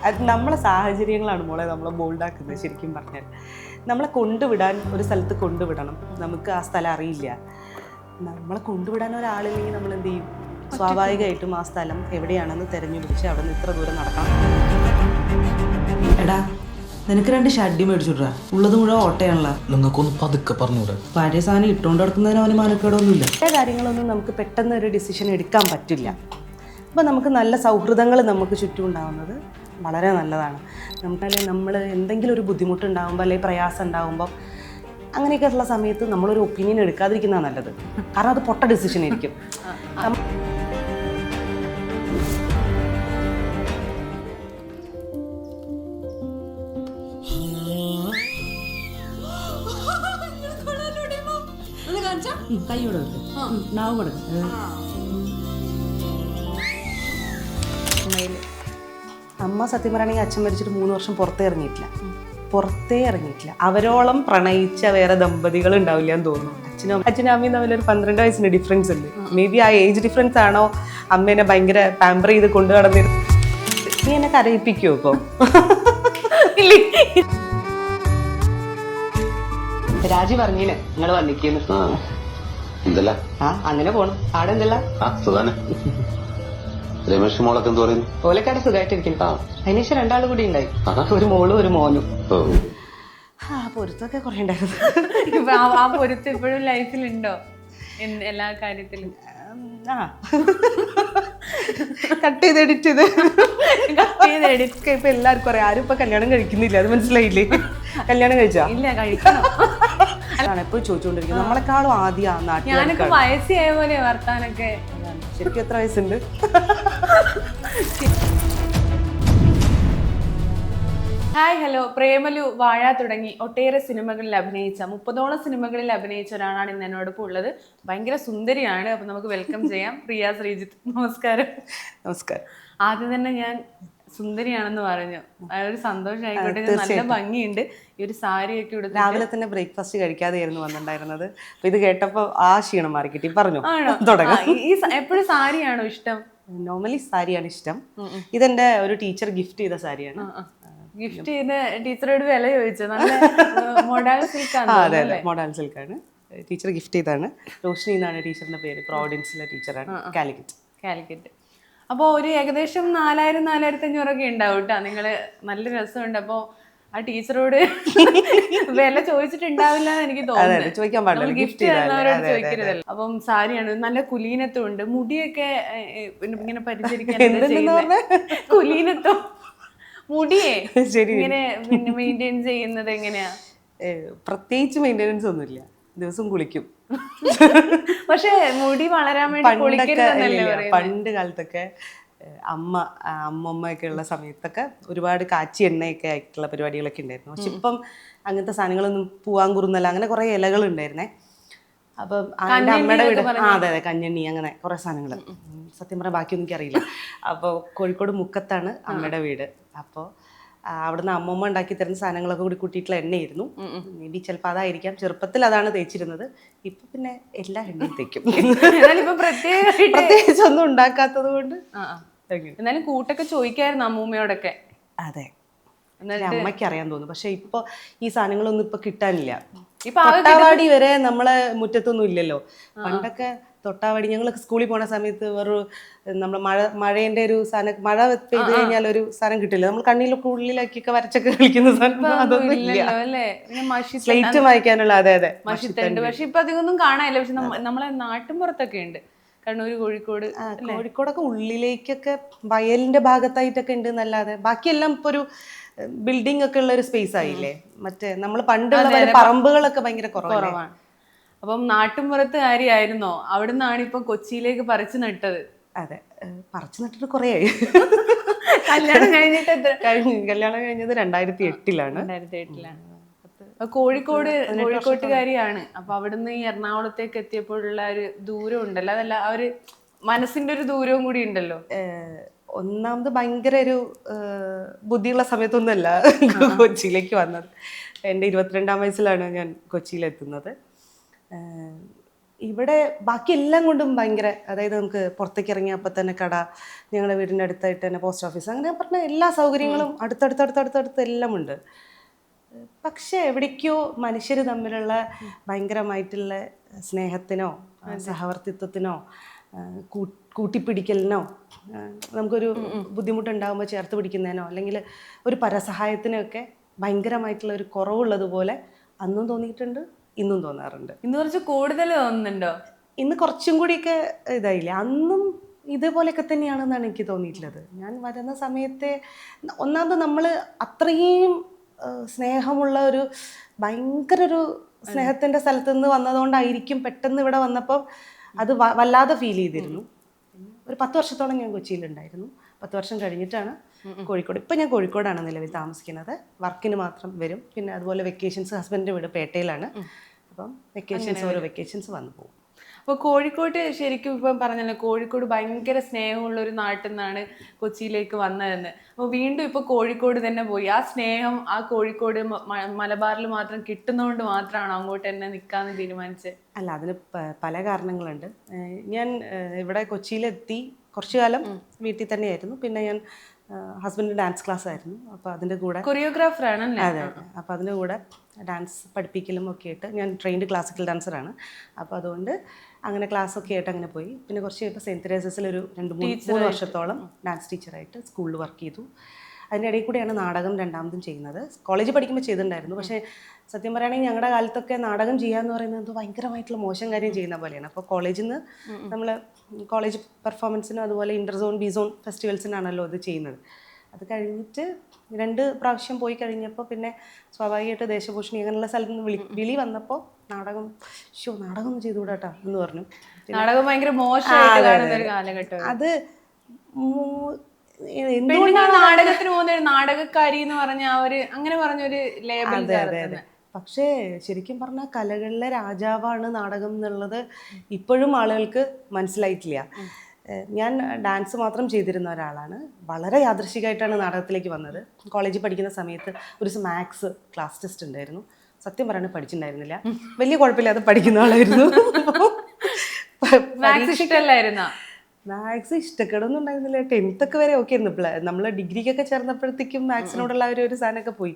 അത് നമ്മളെ സാഹചര്യങ്ങളാണ് മോളെ നമ്മളെ ബോൾഡാക്കുന്നത്. ശരിക്കും പറഞ്ഞാൽ നമ്മളെ കൊണ്ടുവിടാൻ ഒരു സ്ഥലത്ത് കൊണ്ടുവിടണം, നമുക്ക് ആ സ്ഥലം അറിയില്ല, നമ്മളെ കൊണ്ടുവിടാൻ ഒരാളില്ലെങ്കിൽ നമ്മൾ എന്ത് ചെയ്യും? സ്വാഭാവികമായിട്ടും ആ സ്ഥലം എവിടെയാണെന്ന് തിരഞ്ഞു പിടിച്ച് അവിടെ നിന്ന് ഇത്ര ദൂരം നടക്കണം. എടാ നിനക്ക് 2 ഷഡ്ഡി മേടിച്ചുവിട്രാ, ഉള്ളത് മുഴുവൻ ഓട്ടയാണല്ലോ. നിങ്ങൾക്കൊന്ന് പതുക്കെ പറഞ്ഞൂടെ? പഴയ സാധനം ഇട്ടുകൊണ്ട് നടക്കുന്നതിന് അവന് മാനക്കേടൊന്നുമില്ല. ചില കാര്യങ്ങളൊന്നും നമുക്ക് പെട്ടെന്ന് ഒരു ഡിസിഷൻ എടുക്കാൻ പറ്റില്ല. അപ്പോൾ നമുക്ക് നല്ല സൗഹൃദങ്ങൾ നമുക്ക് ചുറ്റും ഉണ്ടാകുന്നത് വളരെ നല്ലതാണ്. നമ്മൾ എന്തെങ്കിലും ഒരു ബുദ്ധിമുട്ടുണ്ടാകുമ്പോൾ അല്ലെങ്കിൽ പ്രയാസം ഉണ്ടാകുമ്പോൾ അങ്ങനെയൊക്കെ ഉള്ള സമയത്ത് നമ്മളൊരു ഒപ്പീനിയൻ എടുക്കാതിരിക്കുന്നതാണ് നല്ലത്. കാരണം അത് പൊട്ട ഡിസിഷൻ ആയിരിക്കും. കൈയോടെ നാവ് കൊടുക്ക. അമ്മ സത്യം പറയുകയാണെങ്കിൽ അച്ഛൻ മരിച്ചിട്ട് 3 വർഷം പുറത്തേ ഇറങ്ങിയിട്ടില്ല. അവരോളം പ്രണയിച്ച വേറെ ദമ്പതികൾ ഉണ്ടാവില്ല എന്ന് തോന്നുന്നു. അച്ഛനും അമ്മയും തമ്മിൽ ഒരു 12 വയസ്സിന് ഡിഫറൻസ് ഉണ്ട്. മേ ബി ആ ഏജ് ഡിഫറൻസ് ആണോ അമ്മേനെ ഭയങ്കര പാമ്പർ ചെയ്ത് കൊണ്ടു നടന്നിരുന്നു. നീ എന്നെ കരയിപ്പിക്കുമോ ഇപ്പം? രാജി പറഞ്ഞീനെ നിങ്ങൾ വന്നിക്കുന്നു. അങ്ങനെ പോണു. ആടെ എന്തല്ല രമേഷ് മോളൊക്കെ എന്ത് പറയുന്നു? ഓലക്കാട് സുഖമായിട്ടിരിക്കുന്നു. അതിനുശേഷം 2 ആൾ കൂടി ഉണ്ടായി, ഒരു മോളും ഒരു മോനും. പൊരുത്തൊക്കെ കുറെ ഉണ്ടായിരുന്നു. ആ പൊരുത്തം ഇപ്പോഴും ലൈഫിലുണ്ടോ എല്ലാ കാര്യത്തിലും? കട്ട് ചെയ്ത് എഡിറ്റ് ഇപ്പൊ എല്ലാവർക്കും അറിയാം. ആരും ഇപ്പൊ കല്യാണം കഴിക്കുന്നില്ല, അത് മനസ്സിലായില്ലേ? കല്യാണം കഴിച്ചാ? ഇല്ല, കഴിക്കണം. എപ്പോഴും ചോദിച്ചുകൊണ്ടിരിക്കും നമ്മളെക്കാളും ആദ്യം നാട്ടിൽ. ഞാനൊക്കെ വയസ്സായ പോലെ വർത്താനൊക്കെ. ശരിക്കും എത്ര വയസ്സുണ്ട്? Hi, hello. പ്രേമലു, വാഴ തുടങ്ങി ഒട്ടേറെ സിനിമകളിൽ അഭിനയിച്ച 30ഓളം സിനിമകളിൽ അഭിനയിച്ച ഒരാളാണ് ഇന്ന് എന്നോടൊപ്പം ഉള്ളത്. ഭയങ്കര സുന്ദരിയാണ്. അപ്പൊ നമുക്ക് വെൽക്കം ചെയ്യാം പ്രിയ ശ്രീജിത്ത്. നമസ്കാരം. നമസ്കാരം. ആദ്യം തന്നെ ഞാൻ സുന്ദരിയാണെന്ന് പറഞ്ഞു, അതൊരു സന്തോഷമായിക്കോട്ടെ. നല്ല ഭംഗിയുണ്ട്. ഈ ഒരു സാരിയൊക്കെ ഉടുത്ത് രാവിലെ തന്നെ ബ്രേക്ക്ഫാസ്റ്റ് കഴിക്കാതെയായിരുന്നു വന്നിട്ടുണ്ടായിരുന്നത്. അപ്പൊ ഇത് കേട്ടപ്പോ ആ ക്ഷീണം മാറി കിട്ടി. പറഞ്ഞു എപ്പോഴും സാരിയാണോ ഇഷ്ടം? നോർമലി സാരിയാണ് ഇഷ്ടം. ഇതെന്റെ ഒരു ടീച്ചർ ഗിഫ്റ്റ് ചെയ്ത സാരിയാണ്. ഗിഫ്റ്റ് ചെയ്ത് ടീച്ചറോട് വില ചോദിച്ചു. നല്ല മോഡൽ സിൽക്കാണ്. അതെ അതെ, മോഡൽ സിൽക്കാണ്. ടീച്ചർ ഗിഫ്റ്റ് ചെയ്താണ്. റോഷിനി എന്നാണ് ടീച്ചറിന്റെ പേര്. പ്രോവിഡൻസിലെ ടീച്ചറാണ്, കാലിക്കറ്റ്. അപ്പോൾ ഒരു ഏകദേശം 4000-4500 ഉണ്ടാവും കേട്ടോ. നിങ്ങൾ നല്ല രസമുണ്ട്. അപ്പോൾ ആ ടീച്ചറോട് വില ചോദിച്ചിട്ടുണ്ടാവില്ല എന്ന് എനിക്ക് തോന്നുന്നു. ചോദിക്കാൻ പാടില്ല, ഗിഫ്റ്റ് തന്നവരോട് ചോദിക്കരുതല്ലോ. അപ്പം സാരിയാണ്, നല്ല കുലീനത്വം ഉണ്ട്. മുടിയൊക്കെ ഇങ്ങനെ പരിചരിക്കാൻ കുലീനത്വം മുടിയേ ഇങ്ങനെ പിന്നെ മെയിൻറ്റെയിൻ ചെയ്യുന്നത് എങ്ങനെയാ? പ്രത്യേകിച്ച് മെയിൻ്റെനൻസ് ഒന്നുമില്ല, ദിവസം കുളിക്കും. പക്ഷെ മുടി വളരാൻ വേണ്ടി പണ്ട് കാലത്തൊക്കെ അമ്മയൊക്കെ ഉള്ള സമയത്തൊക്കെ ഒരുപാട് കാച്ചി എണ്ണയൊക്കെ ആയിട്ടുള്ള പരിപാടികളൊക്കെ ഉണ്ടായിരുന്നു. പക്ഷെ ഇപ്പം അങ്ങനത്തെ സാധനങ്ങളൊന്നും പൂവാങ്കുറുന്നല്ല, അങ്ങനെ കുറെ ഇലകൾ ഉണ്ടായിരുന്നേ. അപ്പം അമ്മയുടെ വീട് അതെ അതെ, കഞ്ഞെണ്ണി, അങ്ങനെ കുറെ സാധനങ്ങൾ. സത്യം പറഞ്ഞാൽ ബാക്കിയൊന്നും എനിക്കറിയില്ല. അപ്പോൾ കോഴിക്കോട് മുക്കത്താണ് അമ്മയുടെ വീട്. അപ്പോൾ അവിടുന്ന് അമ്മമ്മ ഉണ്ടാക്കി തരുന്ന സാധനങ്ങളൊക്കെ കൂടി കൂട്ടിയിട്ടുള്ള എണ്ണയായിരുന്നു. മേ ബി ചിലപ്പോൾ അതായിരിക്കാം. ചെറുപ്പത്തിൽ അതാണ് തേച്ചിരുന്നത്. ഇപ്പൊ പിന്നെ എല്ലാ എണ്ണയും തേക്കും. പ്രത്യേകിച്ച് ഒന്നും ഉണ്ടാക്കാത്തത് കൊണ്ട്. എന്നാലും കൂട്ടൊക്കെ ചോദിക്കായിരുന്നു അമ്മൂമ്മയോടൊക്കെ. അതെ, അമ്മയ്ക്ക് അറിയാൻ തോന്നുന്നു. പക്ഷെ ഇപ്പൊ ഈ സാധനങ്ങളൊന്നും ഇപ്പൊ കിട്ടാനില്ല. തൊട്ടാവാടി വരെ നമ്മളെ മുറ്റത്തൊന്നും ഇല്ലല്ലോ. പണ്ടൊക്കെ തൊട്ടാവാടി, ഞങ്ങളൊക്കെ സ്കൂളിൽ പോണ സമയത്ത് നമ്മൾ മഴേന്റെ ഒരു സാധനം, മഴ പെയ്ത് കഴിഞ്ഞാൽ ഒരു സാധനം കിട്ടില്ല. നമ്മൾ കണ്ണിലൊക്കെ ഉള്ളിലാക്കിയൊക്കെ വരച്ചൊക്കെ കളിക്കുന്ന സാധനം അതൊന്നും ഇല്ല. സ്ലേറ്റ് വായിക്കാനുള്ള അതെ അതെ മഷിത്തണ്ട്. പക്ഷെ ഇപ്പൊ അധികമൊന്നും കാണാനില്ല. പക്ഷെ നമ്മളെ നാട്ടിൻപുറത്തൊക്കെ ഉണ്ട്. കണ്ണൂർ, കോഴിക്കോടൊക്കെ ഉള്ളിലേക്കൊക്കെ വയലിന്റെ ഭാഗത്തായിട്ടൊക്കെ ഉണ്ട് എന്നല്ലാതെ ബാക്കിയെല്ലാം ഇപ്പൊ ഒരു ബിൽഡിംഗ് ഒക്കെ ഉള്ള ഒരു സ്പേസ് ആയില്ലേ. മറ്റേ നമ്മൾ പണ്ടുള്ള പറമ്പുകളൊക്കെ ഭയങ്കര കുറവാണ്. അപ്പം നാട്ടിൻപുറത്ത് കാര്യമായിരുന്നോ? അവിടുന്നാണ് ഇപ്പൊ കൊച്ചിയിലേക്ക് പറിച്ചു നട്ടത്. അതെ, പറിച്ചു നട്ടിട്ട് കുറേ ആയി. കല്യാണം കഴിഞ്ഞിട്ട് കല്യാണം കഴിഞ്ഞത് 2008-ലാണ്. കോഴിക്കോട്ടുകാരിയാണ്. അപ്പൊ അവിടുന്ന് ഈ എറണാകുളത്തേക്ക് എത്തിയപ്പോഴുള്ള ഒരു ദൂരം ഉണ്ടല്ലോ, അതല്ല ആ ഒരു മനസ്സിന്റെ ഒരു ദൂരവും കൂടി ഉണ്ടല്ലോ. ഒന്നാമത് ഭയങ്കര ഒരു ബുദ്ധിയുള്ള സമയത്തൊന്നുമല്ല കൊച്ചിയിലേക്ക് വന്നത്. എൻ്റെ 22-ാം വയസ്സിലാണ് ഞാൻ കൊച്ചിയിലെത്തുന്നത്. ഇവിടെ ബാക്കി എല്ലാം കൊണ്ടും ഭയങ്കര, അതായത് നമുക്ക് പുറത്തേക്ക് ഇറങ്ങിയ അപ്പം തന്നെ കട, ഞങ്ങളുടെ വീടിൻ്റെ അടുത്തായിട്ട് തന്നെ പോസ്റ്റ് ഓഫീസ്, അങ്ങനെ പറഞ്ഞ എല്ലാ സൗകര്യങ്ങളും അടുത്തടുത്തടുത്തടുത്തടുത്ത് എല്ലാം ഉണ്ട്. പക്ഷെ എവിടേക്കോ മനുഷ്യർ തമ്മിലുള്ള ഭയങ്കരമായിട്ടുള്ള സ്നേഹത്തിനോ സഹവർത്തിത്വത്തിനോ കൂട്ടിപ്പിടിക്കലിനോ നമുക്കൊരു ബുദ്ധിമുട്ടുണ്ടാകുമ്പോൾ ചേർത്ത് പിടിക്കുന്നതിനോ അല്ലെങ്കിൽ ഒരു പരസഹായത്തിനൊക്കെ ഭയങ്കരമായിട്ടുള്ള ഒരു കുറവുള്ളതുപോലെ അന്നും തോന്നിയിട്ടുണ്ട്, ഇന്നും തോന്നാറുണ്ട്. ഇന്ന് കുറച്ച് കൂടുതൽ തോന്നുന്നുണ്ടോ? ഇന്ന് കുറച്ചും കൂടിയൊക്കെ ഇതായില്ല, അന്നും ഇതേപോലെയൊക്കെ തന്നെയാണെന്നാണ് എനിക്ക് തോന്നിയിട്ടുള്ളത്. ഞാൻ വരുന്ന സമയത്തെ ഒന്നാമത് നമ്മൾ അത്രയും സ്നേഹമുള്ള ഒരു ഭയങ്കര ഒരു സ്നേഹത്തിൻ്റെ സ്ഥലത്ത് നിന്ന് വന്നതുകൊണ്ടായിരിക്കും പെട്ടെന്ന് ഇവിടെ വന്നപ്പോൾ അത് വല്ലാതെ ഫീൽ ചെയ്തിരുന്നു. ഒരു 10 വർഷത്തോളം ഞാൻ കൊച്ചിയിലുണ്ടായിരുന്നു. 10 വർഷം കഴിഞ്ഞിട്ടാണ് കോഴിക്കോട്. ഇപ്പം ഞാൻ കോഴിക്കോടാണ് നിലവിൽ താമസിക്കുന്നത്. വർക്കിന് മാത്രം വരും. പിന്നെ അതുപോലെ വെക്കേഷൻസ്, ഹസ്ബൻഡിൻ്റെ വീട് പേട്ടയിലാണ്. അപ്പം വെക്കേഷൻസ്, ഓരോ വെക്കേഷൻസ് വന്നു പോകും. അപ്പോൾ കോഴിക്കോട് ശരിക്കും ഇപ്പം പറഞ്ഞല്ലോ, കോഴിക്കോട് ഭയങ്കര സ്നേഹമുള്ള ഒരു നാട്ടിൽ നിന്നാണ് കൊച്ചിയിലേക്ക് വന്നതെന്ന്. അപ്പോൾ വീണ്ടും ഇപ്പോൾ കോഴിക്കോട് തന്നെ പോയി. ആ സ്നേഹം ആ കോഴിക്കോട് മലബാറിൽ മാത്രം കിട്ടുന്നതുകൊണ്ട് മാത്രമാണോ അങ്ങോട്ട് തന്നെ നിൽക്കാമെന്ന് തീരുമാനിച്ചത്? അല്ല, അതിന് പല കാരണങ്ങളുണ്ട്. ഞാൻ ഇവിടെ കൊച്ചിയിലെത്തി കുറച്ചു കാലം വീട്ടിൽ തന്നെയായിരുന്നു. പിന്നെ ഞാൻ ഹസ്ബൻഡ് ഡാൻസ് ക്ലാസ് ആയിരുന്നു. അപ്പോൾ അതിൻ്റെ കൂടെ കൊറിയോഗ്രാഫർ ആണല്ലേ? അതെ. അപ്പോൾ അതിൻ്റെ കൂടെ ഡാൻസ് പഠിപ്പിക്കലും ഒക്കെ ആയിട്ട്, ഞാൻ ട്രെയിൻഡ് ക്ലാസിക്കൽ ഡാൻസറാണ്. അപ്പോൾ അതുകൊണ്ട് അങ്ങനെ ക്ലാസ്സൊക്കെ ആയിട്ട് അങ്ങനെ പോയി. പിന്നെ കുറച്ച് കഴിയുമ്പോൾ സെൻറ്റ് തെരേസസിലൊരു 2-3 വർഷത്തോളം ഡാൻസ് ടീച്ചറായിട്ട് സ്കൂളിൽ വർക്ക് ചെയ്തു. അതിൻ്റെ ഇടയിൽ കൂടെയാണ് നാടകം രണ്ടാമതും ചെയ്യുന്നത്. കോളേജിൽ പഠിക്കുമ്പോൾ ചെയ്തിട്ടുണ്ടായിരുന്നു. പക്ഷേ സത്യം പറയുകയാണെങ്കിൽ ഞങ്ങളുടെ കാലത്തൊക്കെ നാടകം ചെയ്യാന്ന് പറയുന്നത് ഭയങ്കരമായിട്ടുള്ള മോശം കാര്യം ചെയ്യുന്ന പോലെയാണ്. അപ്പോൾ കോളേജിൽ നിന്ന് നമ്മൾ കോളേജ് പെർഫോമൻസിനും അതുപോലെ ഇൻ്റർ സോൺ, ബി സോൺ ഫെസ്റ്റിവൽസിനാണല്ലോ ഇത് ചെയ്യുന്നത്. അത് കഴിഞ്ഞിട്ട് 2 പ്രാവശ്യം പോയി കഴിഞ്ഞപ്പോൾ പിന്നെ സ്വാഭാവികമായിട്ട് ദേശഭൂഷണി അങ്ങനെയുള്ള സ്ഥലത്ത് നിന്ന് വിളി വന്നപ്പോൾ നാടകം ഒന്നും ചെയ്തുകൂടാട്ടാ എന്ന് പറഞ്ഞു. നാടകം ഭയങ്കര മോശമായിട്ട് കാണുന്ന ഒരു കാലഘട്ടം. അത് നാടകത്തിന് പോകുന്ന ഒരു നാടകക്കാരി എന്ന് പറഞ്ഞ ആ ഒരു അങ്ങനെ പറഞ്ഞൊരു ലേബൽ. പക്ഷേ ശരിക്കും പറഞ്ഞാൽ കലകളിലെ രാജാവാണ് നാടകം എന്നുള്ളത് ഇപ്പോഴും ആളുകൾക്ക് മനസ്സിലായിട്ടില്ല. ഞാൻ ഡാൻസ് മാത്രം ചെയ്തിരുന്ന ഒരാളാണ്. വളരെ യാദൃശികമായിട്ടാണ് നാടകത്തിലേക്ക് വന്നത്. കോളേജിൽ പഠിക്കുന്ന സമയത്ത് ഒരു ദിവസം മാത്സ് ക്ലാസ് ടെസ്റ്റ് ഉണ്ടായിരുന്നു. സത്യം പറയുന്നത് പഠിച്ചിട്ടുണ്ടായിരുന്നില്ല. വലിയ കുഴപ്പമില്ലാതെ പഠിക്കുന്ന ആളായിരുന്നു. മാത്സ് ഇഷ്ടക്കേടൊന്നും ഉണ്ടായിരുന്നില്ല. 10th വരെ ഓക്കെ ആയിരുന്നു. നമ്മൾ ഡിഗ്രിക്കൊക്കെ ചേർന്നപ്പോഴത്തേക്കും മാത്സിനോടുള്ള ഒരു സാധനമൊക്കെ പോയി.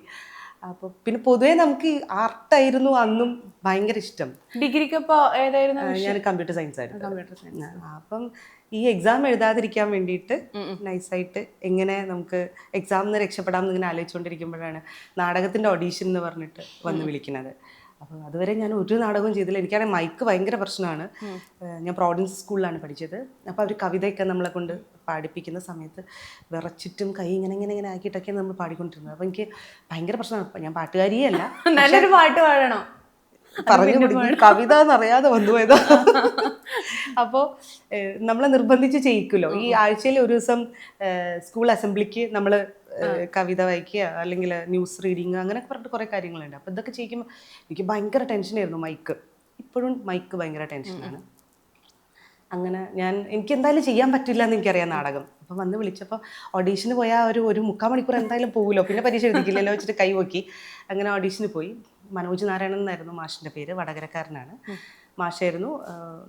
അപ്പോൾ പിന്നെ പൊതുവേ നമുക്ക് ആർട്ടായിരുന്നു അന്നും ഭയങ്കര ഇഷ്ടം. ഡിഗ്രിക്കപ്പോൾ ഏതായിരുന്നു? ഞാൻ കമ്പ്യൂട്ടർ സയൻസ് ആയിരുന്നു. അപ്പം ഈ എക്സാം എഴുതാതിരിക്കാൻ വേണ്ടിയിട്ട് നൈസായിട്ട് എങ്ങനെ നമുക്ക് എക്സാമിൽ രക്ഷപ്പെടാം എന്നിങ്ങനെ ആലോചിച്ചുകൊണ്ടിരിക്കുമ്പോഴാണ് നാടകത്തിൻ്റെ ഓഡീഷൻ എന്ന് പറഞ്ഞിട്ട് വന്ന് വിളിക്കുന്നത്. അപ്പോൾ അതുവരെ ഞാൻ ഒരു നാടകവും ചെയ്തില്ല. എനിക്കാണെങ്കിൽ മൈക്ക് ഭയങ്കര പ്രശ്നമാണ്. ഞാൻ പ്രോവിഡൻസ് സ്കൂളിലാണ് പഠിച്ചത്. അപ്പോൾ അവർ കവിതയൊക്കെ നമ്മളെ കൊണ്ട് പാടിപ്പിക്കുന്ന സമയത്ത് വിറച്ചിട്ടും കൈ ഇങ്ങനെ ആക്കിയിട്ടൊക്കെയാണ് നമ്മൾ പാടിക്കൊണ്ടിരുന്നത്. അപ്പോൾ എനിക്ക് ഭയങ്കര പ്രശ്നമാണ്. ഞാൻ പാട്ടുകാരിയേ അല്ല. നല്ലൊരു പാട്ട് പാടണോ പറഞ്ഞു കൊടുക്കും, കവിത എന്നറിയാതെ വന്നുപോയതാ. അപ്പോൾ നമ്മളെ നിർബന്ധിച്ച് ചെയ്യിക്കുമല്ലോ. ഈ ആഴ്ചയിൽ ഒരു ദിവസം സ്കൂൾ അസംബ്ലിക്ക് നമ്മൾ കവിത വായിക്കുക അല്ലെങ്കിൽ ന്യൂസ് റീഡിങ് അങ്ങനെയൊക്കെ പറഞ്ഞിട്ട് കുറേ കാര്യങ്ങളുണ്ട്. അപ്പോൾ ഇതൊക്കെ ചെയ്യിക്കുമ്പോൾ എനിക്ക് ഭയങ്കര ടെൻഷനായിരുന്നു. മൈക്ക് ഇപ്പോഴും മൈക്ക് ഭയങ്കര ടെൻഷനാണ്. അങ്ങനെ എനിക്ക് എന്തായാലും ചെയ്യാൻ പറ്റില്ല എന്ന് എനിക്കറിയാം നാടകം. അപ്പം വന്ന് വിളിച്ചപ്പോൾ ഓഡീഷന് പോയാൽ ഒരു 3/4 മണിക്കൂർ എന്തായാലും പോകുമല്ലോ, പിന്നെ പരീക്ഷ എഴുതിക്കില്ലല്ലോ വെച്ചിട്ട് കൈ നോക്കി. അങ്ങനെ ഓഡീഷന് പോയി. മനോജ് നാരായണൻ എന്നായിരുന്നു മാഷിൻ്റെ പേര്. വടകരക്കാരനാണ്. മാഷായിരുന്നു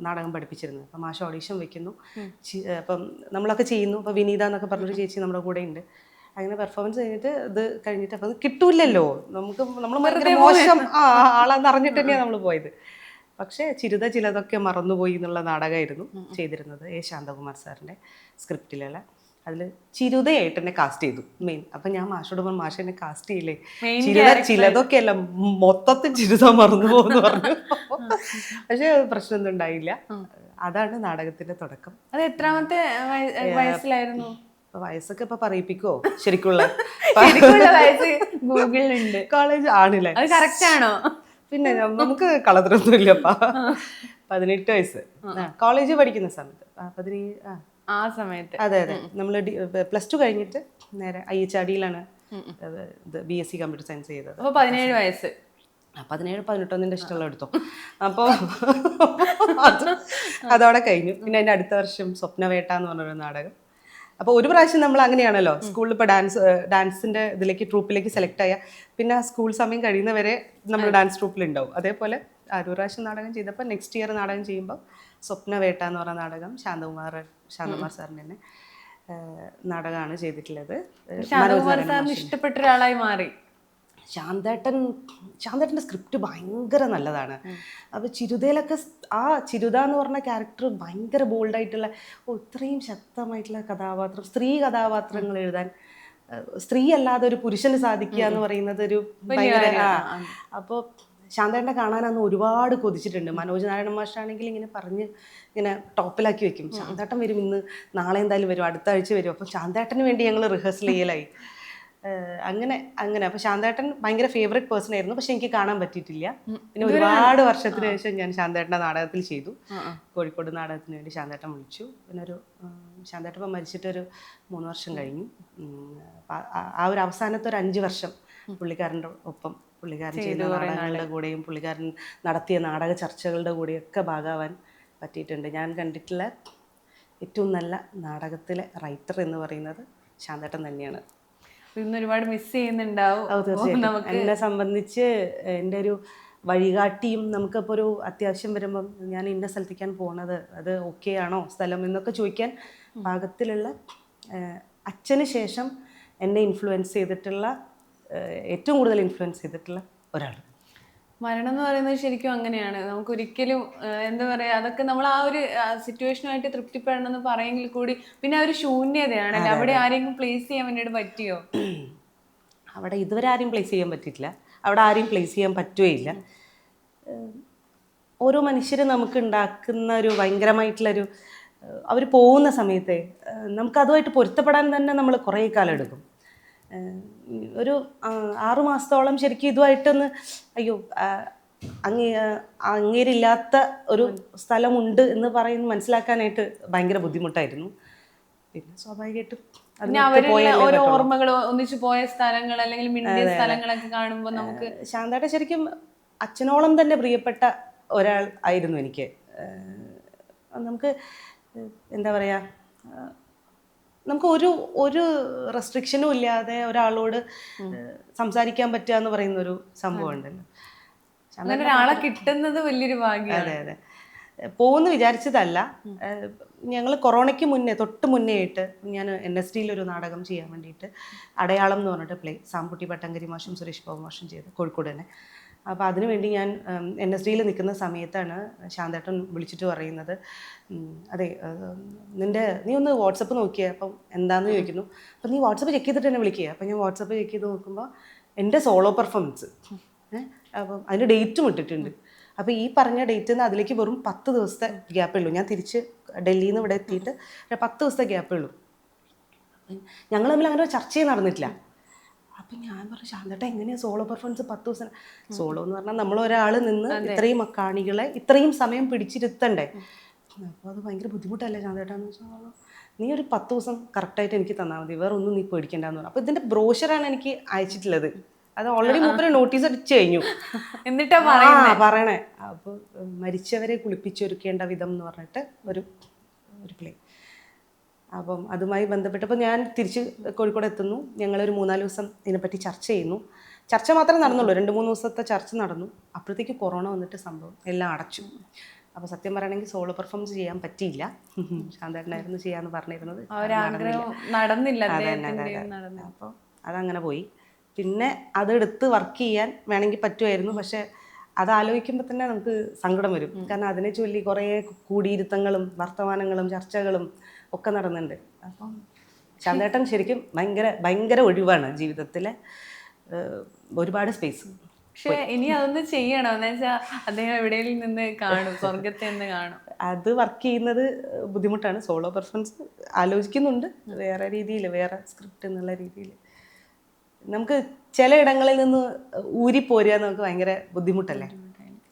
നാടകം പഠിപ്പിച്ചിരുന്നത്. അപ്പം മാഷ് ഓഡീഷൻ വെക്കുന്നു. അപ്പം നമ്മളൊക്കെ ചെയ്യുന്നു. അപ്പോൾ വിനീത എന്നൊക്കെ പറഞ്ഞൊരു ചേച്ചി നമ്മുടെ കൂടെ ഉണ്ട്. അങ്ങനെ പെർഫോമൻസ് കഴിഞ്ഞിട്ട് ഇത് കഴിഞ്ഞിട്ട് അപ്പം കിട്ടൂലല്ലോ നമുക്ക്, നമ്മൾ ഭയങ്കര മോശം ആളാന്ന് അറിഞ്ഞിട്ട് തന്നെയാണ് നമ്മൾ പോയത്. പക്ഷേ ചിലതൊക്കെ മറന്നുപോയി എന്നുള്ള നാടകമായിരുന്നു ചെയ്തിരുന്നത്. എ ശാന്തകുമാർ സാറിൻ്റെ സ്ക്രിപ്റ്റിലുള്ള. അതിൽ ചിരുതയായിട്ട് എന്നെ കാസ്റ്റ് ചെയ്തു മെയിൻ. അപ്പം ഞാൻ മാഷോട് പറഞ്ഞു, മാഷ എന്നെ കാസ്റ്റ് ചെയ്യില്ലേ, ചിലതൊക്കെ അല്ല മൊത്തത്തിൽ ചിരുത മറന്നു പോകുമെന്ന് പറഞ്ഞു. പക്ഷേ പ്രശ്നമൊന്നും ഉണ്ടായില്ല. അതാണ് നാടകത്തിൻ്റെ തുടക്കം. അത് എത്രാമത്തെ വയസ്സിലായിരുന്നു? വയസ്സൊക്കെ ഇപ്പൊ പറയിപ്പിക്കോ? ശരിക്കുള്ള വയസ്സ് ഗൂഗിളിലുണ്ട്. കോളേജ് ആണില്ലേ? അത് കറക്റ്റ് ആണോ? പിന്നെ നമുക്ക് കളത്രൊന്നും ഇല്ലപ്പാ. 18 വയസ്സ് കോളേജ് പഠിക്കുന്ന സമയത്ത്. ആ സമയത്ത് അതെ. നമ്മൾ +2 കഴിഞ്ഞിട്ട് നേരെ IHRDയിലാണ് BSc കമ്പ്യൂട്ടർ സയൻസ് ചെയ്തത്. അപ്പോൾ 17 വയസ്സ്. 17-18 ഇഷ്ടമുള്ള എടുത്തോ. അപ്പോൾ അതോടെ കഴിഞ്ഞു. പിന്നെ അതിൻ്റെ അടുത്ത വർഷം സ്വപ്നവേട്ട എന്ന് പറഞ്ഞൊരു നാടകം. അപ്പോൾ ഒരു പ്രാവശ്യം നമ്മൾ അങ്ങനെയാണല്ലോ, സ്കൂളിൽ ഇപ്പോൾ ഡാൻസിൻ്റെ ഇതിലേക്ക് ട്രൂപ്പിലേക്ക് സെലക്ട് ആയാൽ പിന്നെ സ്കൂൾ സമയം കഴിയുന്നവരെ നമ്മൾ ഡാൻസ് ട്രൂപ്പിലുണ്ടാവും. അതേപോലെ ഒരു പ്രാവശ്യം നാടകം ചെയ്തപ്പോൾ നെക്സ്റ്റ് ഇയർ നാടകം ചെയ്യുമ്പോൾ സ്വപ്നവേട്ട എന്ന് പറഞ്ഞ നാടകം ശാന്തകുമാർ സാറിൻ്റെ തന്നെ നാടകമാണ് ചെയ്തിട്ടുള്ളത്. ശാന്തകുമാർ സാറിന് ഇഷ്ടപ്പെട്ട ഒരാളായി മാറി. ശാന്തേട്ടൻ്റെ സ്ക്രിപ്റ്റ് ഭയങ്കര നല്ലതാണ്. അപ്പോൾ ചിരുതയിലൊക്കെ ആ ചിരുത എന്ന് പറഞ്ഞ ക്യാരക്ടർ ഭയങ്കര ബോൾഡായിട്ടുള്ള ഇത്രയും ശക്തമായിട്ടുള്ള കഥാപാത്രം, സ്ത്രീ കഥാപാത്രങ്ങൾ എഴുതാൻ സ്ത്രീ അല്ലാതെ ഒരു പുരുഷന് സാധിക്കുക എന്ന് പറയുന്നത് ഒരു ഭയങ്കര അപ്പോൾ ശാന്തേട്ടനെ കാണാനന്ന് ഒരുപാട് കൊതിച്ചിട്ടുണ്ട്. മനോജ് നാരായണ മാഷാണെങ്കിൽ ഇങ്ങനെ ടോപ്പിലാക്കി വെക്കും, ശാന്തേട്ടൻ വരും, ഇന്ന് നാളെ എന്തായാലും വരും, അടുത്ത ആഴ്ച വരും. അപ്പോൾ ശാന്തേട്ടന് വേണ്ടി ഞങ്ങൾ റിഹേഴ്സൽ ചെയ്യലായി. അങ്ങനെ അപ്പോൾ ശാന്തേട്ടൻ ഭയങ്കര ഫേവറേറ്റ് പേഴ്സൺ ആയിരുന്നു. പക്ഷെ എനിക്ക് കാണാൻ പറ്റിയിട്ടില്ല. പിന്നെ ഒരുപാട് വർഷത്തിന് ശേഷം ഞാൻ ശാന്തേട്ടൻ്റെ നാടകത്തിൽ ചെയ്തു. കോഴിക്കോട് നാടകത്തിന് വേണ്ടി ശാന്തേട്ടൻ വിളിച്ചു. പിന്നെ ശാന്തേട്ടൻ ഇപ്പം മരിച്ചിട്ടൊരു 3 വർഷം കഴിഞ്ഞു. ആ ഒരു അവസാനത്തെ ഒരു 5 വർഷം പുള്ളിക്കാരൻ്റെ ഒപ്പം, പുള്ളിക്കാരൻ ചെയ്യുന്ന നാടകങ്ങളുടെ കൂടെയും പുള്ളിക്കാരൻ നടത്തിയ നാടക ചർച്ചകളുടെ കൂടെയൊക്കെ ഭാഗമാവാൻ പറ്റിയിട്ടുണ്ട്. ഞാൻ കണ്ടിട്ടുള്ള ഏറ്റവും നല്ല നാടകത്തിലെ റൈറ്റർ എന്ന് പറയുന്നത് ശാന്തേട്ടൻ തന്നെയാണ്. ഇന്ന് ഒരുപാട് മിസ് ചെയ്യുന്നുണ്ടാവും. തീർച്ചയായിട്ടും എന്നെ സംബന്ധിച്ച് എൻ്റെ ഒരു വഴികാട്ടിയും, നമുക്കിപ്പോൾ ഒരു അത്യാവശ്യം വരുമ്പം ഞാൻ ഇന്ന സ്ഥലത്തേക്കാൻ പോകുന്നത്, അത് ഓക്കെ ആണോ സ്ഥലം എന്നൊക്കെ ചോദിക്കാൻ പാകത്തിലുള്ള, അച്ഛന് ശേഷം എന്നെ ഇൻഫ്ലുവൻസ് ചെയ്തിട്ടുള്ള, ഏറ്റവും കൂടുതൽ ഇൻഫ്ലുവൻസ് ചെയ്തിട്ടുള്ള ഒരാൾ. മരണം എന്ന് പറയുന്നത് ശരിക്കും അങ്ങനെയാണ്. നമുക്കൊരിക്കലും എന്താ പറയുക, അതൊക്കെ നമ്മൾ ആ ഒരു സിറ്റുവേഷനുമായിട്ട് തൃപ്തിപ്പെടണമെന്ന് പറയെങ്കിൽ കൂടി പിന്നെ ആ ഒരു ശൂന്യതയാണല്ലോ. അവിടെ ആരെങ്കിലും പ്ലേസ് ചെയ്യാൻ വേണ്ടിയിട്ട് പറ്റിയോ? അവിടെ ഇതുവരെ ആരെയും പ്ലേസ് ചെയ്യാൻ പറ്റിയിട്ടില്ല, അവിടെ ആരെയും പ്ലേസ് ചെയ്യാൻ പറ്റുകയില്ല. ഓരോ മനുഷ്യരും നമുക്ക് ഉണ്ടാക്കുന്ന ഒരു ഭയങ്കരമായിട്ടുള്ളൊരു, അവർ പോകുന്ന സമയത്തെ നമുക്ക് അതുമായിട്ട് പൊരുത്തപ്പെടാൻ തന്നെ നമ്മൾ കുറേ കാലം എടുക്കും. ഒരു 6 മാസത്തോളം ശരിക്കും ഇതുമായിട്ടൊന്ന് അയ്യോ അങ്ങേരില്ലാത്ത ഒരു സ്ഥലമുണ്ട് എന്ന് പറയുന്നത് മനസ്സിലാക്കാനായിട്ട് ഭയങ്കര ബുദ്ധിമുട്ടായിരുന്നു. പിന്നെ സ്വാഭാവികമായിട്ടും ഓരോ ഓർമ്മകൾ, ഒന്നിച്ചു പോയ സ്ഥലങ്ങൾ അല്ലെങ്കിൽ മിണ്ടിയ സ്ഥലങ്ങളൊക്കെ കാണുമ്പോൾ നമുക്ക് ശാന്തേട്ടൻ ശരിക്കും അച്ഛനോളം തന്നെ പ്രിയപ്പെട്ട ഒരാൾ ആയിരുന്നു എനിക്ക്. നമുക്ക് എന്താ പറയുക, നമുക്ക് ഒരു റെസ്ട്രിക്ഷനും ഇല്ലാതെ ഒരാളോട് സംസാരിക്കാൻ പറ്റുക എന്ന് പറയുന്ന ഒരു സംഭവം ഉണ്ടല്ലോ. അങ്ങനെ ഒരാളെ കിട്ടുന്നത് വലിയൊരു ഭാഗ്യമാണ്. അതെ. പോകുമെന്ന് വിചാരിച്ചതല്ല. ഞങ്ങൾ കൊറോണയ്ക്ക് തൊട്ട് മുന്നേ ആയിട്ട് ഞാൻ NSD ഒരു നാടകം ചെയ്യാൻ വേണ്ടിയിട്ട്, അടയാളം എന്ന് പറഞ്ഞിട്ട് പ്ലേ, സാംകുട്ടി പട്ടങ്കരി മാഷും സുരേഷ് ബാബു മാഷും ചെയ്ത് കോഴിക്കോട് തന്നെ. അപ്പോൾ അതിനുവേണ്ടി ഞാൻ NSD നിൽക്കുന്ന സമയത്താണ് ശാന്തേട്ടൻ വിളിച്ചിട്ട് പറയുന്നത്, അതെ നീ ഒന്ന് വാട്സപ്പ് നോക്കിയേ. അപ്പം എന്താണെന്ന് ചോദിക്കുന്നു. അപ്പം നീ വാട്സപ്പ് ചെക്ക് ചെയ്തിട്ട് എന്നെ വിളിക്കുക. അപ്പം ഞാൻ വാട്സപ്പ് ചെക്ക് ചെയ്ത് നോക്കുമ്പോൾ എൻ്റെ സോളോ പെർഫോമൻസ്, അപ്പം അതിൻ്റെ ഡേറ്റും ഇട്ടിട്ടുണ്ട്. അപ്പോൾ ഈ പറഞ്ഞ ഡേറ്റിൽ നിന്ന് അതിലേക്ക് വെറും 10 ദിവസത്തെ ഗ്യാപ്പേ ഉള്ളൂ. ഞാൻ തിരിച്ച് ഡൽഹിയിൽ നിന്ന് ഇവിടെ എത്തിയിട്ട് 10 ദിവസത്തെ ഗ്യാപ്പേ ഉള്ളൂ. ഞങ്ങൾ തമ്മിൽ അങ്ങനെ ചർച്ചയെ നടന്നിട്ടില്ല. അപ്പം ഞാൻ പറഞ്ഞു, ശാന്തേട്ട എങ്ങനെയാണ് സോളോ പെർഫോമൻസ് 10 ദിവസം? സോളോ എന്ന് പറഞ്ഞാൽ നമ്മൾ ഒരാൾ നിന്ന് ഇത്രയും കാണികളെ ഇത്രയും സമയം പിടിച്ചിരുത്തണ്ടേ. അപ്പോൾ അത് ഭയങ്കര ബുദ്ധിമുട്ടല്ലേ ശാന്തേട്ടാന്ന് വെച്ചാൽ, നീ ഒരു 10 ദിവസം കറക്റ്റായിട്ട് എനിക്ക് തന്നാൽ മതി, വേറെ ഒന്നും നീ പേടിക്കേണ്ടെന്ന് പറഞ്ഞു. അപ്പോൾ ഇതിൻ്റെ ബ്രോഷറാണ് എനിക്ക് അയച്ചിട്ടുള്ളത്. അത് ഓൾറെഡി മൂപ്പര് നോട്ടീസ് അടിച്ചു കഴിഞ്ഞു. എന്നിട്ടാ പറയണേ. അപ്പോൾ മരിച്ചവരെ കുളിപ്പിച്ചൊരുക്കേണ്ട വിധം എന്ന് പറഞ്ഞിട്ട് ഒരു പ്ലേ. അപ്പം അതുമായി ബന്ധപ്പെട്ടപ്പോൾ ഞാൻ തിരിച്ച് കോഴിക്കോട് എത്തുന്നു. ഞങ്ങളൊരു 3-4 ദിവസം ഇതിനെപ്പറ്റി ചർച്ച ചെയ്യുന്നു. ചർച്ച മാത്രമേ നടന്നുള്ളൂ, 2-3 ദിവസത്തെ ചർച്ച നടന്നു. അപ്പോഴത്തേക്ക് കൊറോണ വന്നിട്ട് സംഭവം എല്ലാം അടച്ചു. അപ്പോൾ സത്യം പറയുകയാണെങ്കിൽ സോളോ പെർഫോമൻസ് ചെയ്യാൻ പറ്റിയില്ല. ശാന്തേട്ടനായിരുന്നു ചെയ്യാന്ന് പറഞ്ഞിരുന്നത്, നടന്നില്ല. അപ്പോൾ അതങ്ങനെ പോയി. പിന്നെ അതെടുത്ത് വർക്ക് ചെയ്യാൻ വേണമെങ്കിൽ പറ്റുമായിരുന്നു. പക്ഷെ അതാലോചിക്കുമ്പോൾ തന്നെ നമുക്ക് സങ്കടം വരും. കാരണം അതിനെ ചൊല്ലി കുറേ കൂടിയിരുത്തങ്ങളും വർത്തമാനങ്ങളും ചർച്ചകളും ഒക്കെ നടന്നുണ്ട്. അപ്പം ശാന്തേട്ടൻ ശരിക്കും ഭയങ്കര ഒഴിവാണ് ജീവിതത്തിലെ, ഒരുപാട് സ്പേസ്. പക്ഷെ ഇനി അതൊന്ന് ചെയ്യണം എന്ന് വെച്ചാൽ അദ്ദേഹം എവിടെയെങ്കിലും നിന്ന് കാണും, സ്വർഗത്തെ നിന്ന് കാണും. അത് വർക്ക് ചെയ്യുന്നത് ബുദ്ധിമുട്ടാണ്. സോളോ പെർഫോമൻസ് ആലോചിക്കുന്നുണ്ട്, വേറെ രീതിയിൽ, വേറെ സ്ക്രിപ്റ്റ് എന്നുള്ള രീതിയിൽ. നമുക്ക് ചില ഇടങ്ങളിൽ നിന്ന് ഊരിപ്പോരുക നമുക്ക് ഭയങ്കര ബുദ്ധിമുട്ടല്ലേ.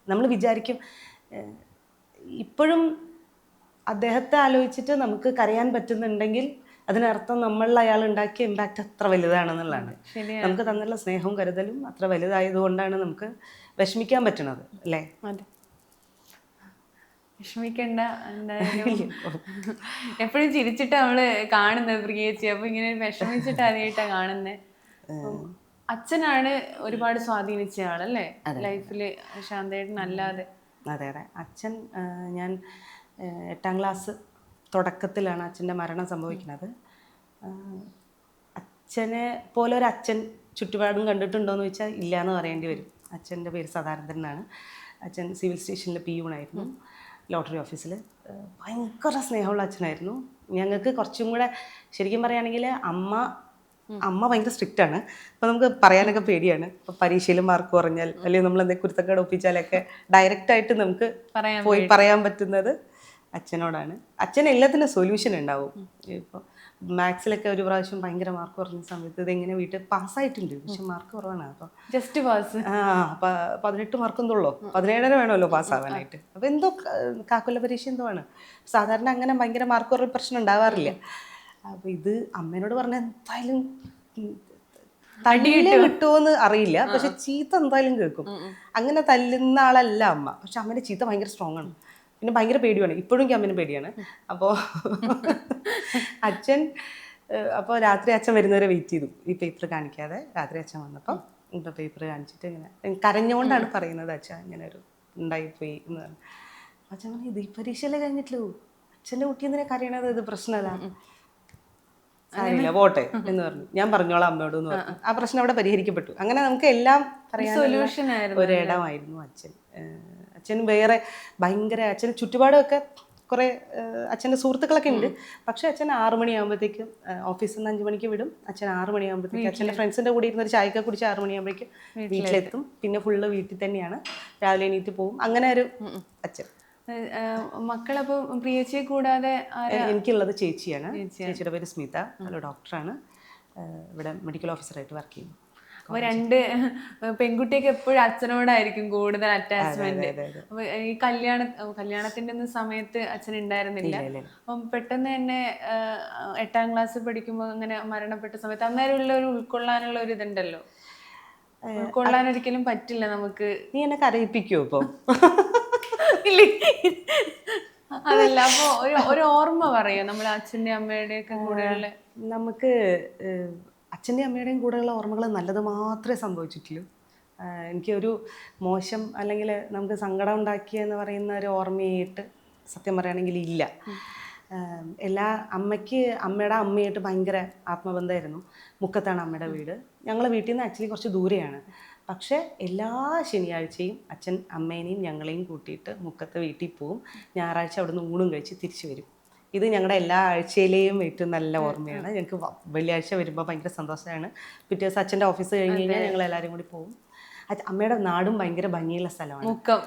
നമ്മൾ വിചാരിക്കും, ഇപ്പോഴും അദ്ദേഹത്തെ ആലോചിച്ചിട്ട് നമുക്ക് കരയാൻ പറ്റുന്നുണ്ടെങ്കിൽ അതിനർത്ഥം നമ്മളിൽ അയാൾ ഉണ്ടാക്കിയ ഇമ്പാക്റ്റ് അത്ര വലുതാണെന്നുള്ളതാണ്. നമുക്ക് തന്നുള്ള സ്നേഹവും കരുതലും അത്ര വലുതായതുകൊണ്ടാണ് നമുക്ക് വിഷമിക്കാൻ പറ്റണത്, അല്ലേ? അതെ, വിഷമിക്കണ്ട. എന്തായാലും എപ്പോഴും ചിരിച്ചിട്ട് നമ്മള് കാണുന്നത് പ്രിയേച്ചി. അപ്പൊ ഇങ്ങനെ വിഷമിച്ചിട്ട് ആദ്യമായിട്ടാ കാണുന്നത്. അച്ഛനാണ് ഒരുപാട് സ്വാധീനിച്ച ആളല്ലേ ലൈഫില് ശാന്തേട്ടൻ അല്ലാതെ? അതെ അതെ. അച്ഛൻ ഞാൻ 8ാം ക്ലാസ് തുടക്കത്തിലാണ് അച്ഛൻ്റെ മരണം സംഭവിക്കുന്നത്. അച്ഛനെ പോലെ ഒരു അച്ഛൻ ചുറ്റുപാടും കണ്ടിട്ടുണ്ടോയെന്ന് ചോദിച്ചാൽ ഇല്ല എന്ന് പറയേണ്ടി വരും. അച്ഛൻ്റെ പേര് സദാനന്ദൻ എന്നാണ്. അച്ഛൻ സിവിൽ സ്റ്റേഷനിൽ പിയൂണായിരുന്നു, ലോട്ടറി ഓഫീസിൽ. ഭയങ്കര സ്നേഹമുള്ള അച്ഛനായിരുന്നു. ഞങ്ങൾക്ക് കുറച്ചും കൂടെ ശരിക്കും പറയുകയാണെങ്കിൽ അമ്മ ഭയങ്കര സ്ട്രിക്റ്റ് ആണ്. അപ്പോൾ നമുക്ക് പറയാനൊക്കെ പേടിയാണ്. ഇപ്പോൾ പരീക്ഷയിൽ മാർക്ക് കുറഞ്ഞാൽ അല്ലെങ്കിൽ നമ്മൾ എന്തെങ്കിലും കുരുത്തക്കേട് ഒപ്പിച്ചാലൊക്കെ ഡയറക്റ്റായിട്ട് നമുക്ക് പോയി പറയാൻ പറ്റുന്നത് അച്ഛനോടാണ്. അച്ഛൻ എല്ലാത്തിനും സൊല്യൂഷൻ ഉണ്ടാവും. ഇപ്പോൾ മാത്സിലൊക്കെ ഒരു പ്രാവശ്യം ഭയങ്കര മാർക്ക് കുറഞ്ഞ സമയത്ത് ഇതെങ്ങനെ വീട്ടിൽ പാസ്സായിട്ടുണ്ട്, പക്ഷെ മാർക്ക് കുറവാണ്. അപ്പോൾ ജസ്റ്റ് പാസ്. 18 മാർക്കൊന്നുള്ളൂ, 17 വേണമല്ലോ പാസ്സാവാനായിട്ട്. അപ്പോൾ എന്തോ കാക്കൊല്ല പരീക്ഷ എന്തോ ആണ്. സാധാരണ അങ്ങനെ ഭയങ്കര മാർക്ക് കുറവ് പ്രശ്നം ഉണ്ടാവാറില്ല. അപ്പോൾ ഇത് അമ്മേനോട് പറഞ്ഞാൽ എന്തായാലും തടിയിട്ട് കിട്ടുമോയെന്ന് അറിയില്ല, പക്ഷെ ചീത്ത എന്തായാലും കേൾക്കും. അങ്ങനെ തല്ലുന്ന ആളല്ല അമ്മ, പക്ഷെ അമ്മേൻ്റെ ചീത്ത ഭയങ്കര സ്ട്രോങ് ആണ്. പിന്നെ ഭയങ്കര പേടിയാണ്, ഇപ്പോഴും എനിക്ക് അമ്മേനെ പേടിയാണ്. അപ്പോൾ അപ്പോൾ രാത്രി അച്ഛൻ വരുന്നവരെ വെയിറ്റ് ചെയ്തു, ഈ പേപ്പർ കാണിക്കാതെ. രാത്രി അച്ഛൻ വന്നപ്പോൾ ഇപ്പോൾ പേപ്പർ കാണിച്ചിട്ട് ഇങ്ങനെ കരഞ്ഞുകൊണ്ടാണ് പറയുന്നത്, അച്ഛൻ ഇങ്ങനെ ഒരു ഉണ്ടായിപ്പോയി എന്ന് പറഞ്ഞു. അച്ഛൻ പറഞ്ഞു, ഇത് ഈ പരീക്ഷയിലേ കഴിഞ്ഞിട്ടുള്ളൂ, അച്ഛൻ്റെ കുട്ടി എന്തിനാ കരയണത്, ഇത് പ്രശ്നമല്ല, സാരില്ല പോട്ടെ എന്ന് പറഞ്ഞു. ഞാൻ പറഞ്ഞോളാം അമ്മയോട് എന്ന് പറഞ്ഞു. ആ പ്രശ്നം അവിടെ പരിഹരിക്കപ്പെട്ടു. അങ്ങനെ നമുക്ക് എല്ലാം പറയാൻ ഒരിടമായിരുന്നു അച്ഛൻ. അച്ഛൻ വേറെ ഭയങ്കര അച്ഛന് ചുറ്റുപാടുമൊക്കെ കുറേ അച്ഛൻ്റെ സുഹൃത്തുക്കളൊക്കെ ഉണ്ട്. പക്ഷേ അച്ഛൻ 6 മണിയാകുമ്പോഴത്തേക്കും ഓഫീസിൽ നിന്ന് 5 മണിക്ക് വിടും. അച്ഛൻ 6 മണിയാകുമ്പോഴത്തേക്കും അച്ഛൻ്റെ ഫ്രണ്ട്സിൻ്റെ കൂടെ ഇരുന്നൊരു ചായയൊക്കെ കുടിച്ച് 6 മണിയാകുമ്പോഴേക്കും വീട്ടിലെത്തും. പിന്നെ ഫുള്ള് വീട്ടിൽ തന്നെയാണ്, രാവിലെ എണീറ്റ് പോവും. അങ്ങനെ ഒരു അച്ഛൻ. മക്കളപ്പോൾ പ്രിയച്ചിയെ കൂടാതെ എനിക്കുള്ളത് ചേച്ചിയാണ്. ചേച്ചിയുടെ പേര് സ്മിത, നല്ല ഡോക്ടറാണ്, ഇവിടെ മെഡിക്കൽ ഓഫീസറായിട്ട് വർക്ക് ചെയ്യുന്നു. അപ്പോൾ 2 പെൺകുട്ടിയൊക്കെ എപ്പോഴും അച്ഛനോടായിരിക്കും കൂടുതൽ അറ്റാച്ച്മെന്റ്. അപ്പോൾ ഈ കല്യാണത്തിന്റെ ഒന്നും സമയത്ത് അച്ഛൻ ഉണ്ടായിരുന്നില്ല. അപ്പം പെട്ടെന്ന് തന്നെ 8ാം ക്ലാസ്സിൽ പഠിക്കുമ്പോൾ അങ്ങനെ മരണപ്പെട്ട സമയത്ത് അന്നേരമുള്ള ഒരു ഉൾക്കൊള്ളാനുള്ള ഒരു ഇതുണ്ടല്ലോ, ഉൾക്കൊള്ളാൻ ഒരിക്കലും പറ്റില്ല നമുക്ക്. നീ എന്നെ കരയിപ്പിക്കുമോ ഇപ്പോൾ? അതല്ല, അപ്പൊ ഒരു ഓർമ്മ പറയോ നമ്മൾ അച്ഛൻ്റെ അമ്മയുടെ ഒക്കെ കൂടെയുള്ള? നമുക്ക് അച്ഛൻ്റെ അമ്മയുടെയും കൂടെയുള്ള ഓർമ്മകൾ നല്ലത് മാത്രമേ സംഭവിച്ചിട്ടുള്ളൂ. എനിക്കൊരു മോശം അല്ലെങ്കിൽ നമുക്ക് സങ്കടം ഉണ്ടാക്കിയെന്ന് പറയുന്ന ഒരു ഓർമ്മയായിട്ട് സത്യം പറയുകയാണെങ്കിൽ ഇല്ല. അമ്മയുടെ അമ്മയായിട്ട് ഭയങ്കര ആത്മബന്ധമായിരുന്നു. മുക്കത്താണ് അമ്മയുടെ വീട്. ഞങ്ങളെ വീട്ടിൽ നിന്ന് ആക്ച്വലി കുറച്ച് ദൂരെയാണ്. പക്ഷേ എല്ലാ ശനിയാഴ്ചയും അച്ഛൻ അമ്മേനെയും ഞങ്ങളെയും കൂട്ടിയിട്ട് മുക്കത്തെ വീട്ടിൽ പോവും. ഞായറാഴ്ച അവിടെ നിന്ന് ഊണും കഴിച്ച് തിരിച്ചു വരും. ഇത് ഞങ്ങളുടെ എല്ലാ ആഴ്ചയിലെയും ഏറ്റവും നല്ല ഓർമ്മയാണ്. ഞങ്ങൾക്ക് വെള്ളിയാഴ്ച വരുമ്പോൾ ഭയങ്കര സന്തോഷമാണ്. പിറ്റേ ദിവസം അച്ഛൻ്റെ ഓഫീസ് കഴിഞ്ഞ് കഴിഞ്ഞാൽ ഞങ്ങൾ എല്ലാവരും കൂടി പോകും. അമ്മയുടെ നാടും ഭയങ്കര ഭംഗിയുള്ള സ്ഥലമാണ്. മുക്കം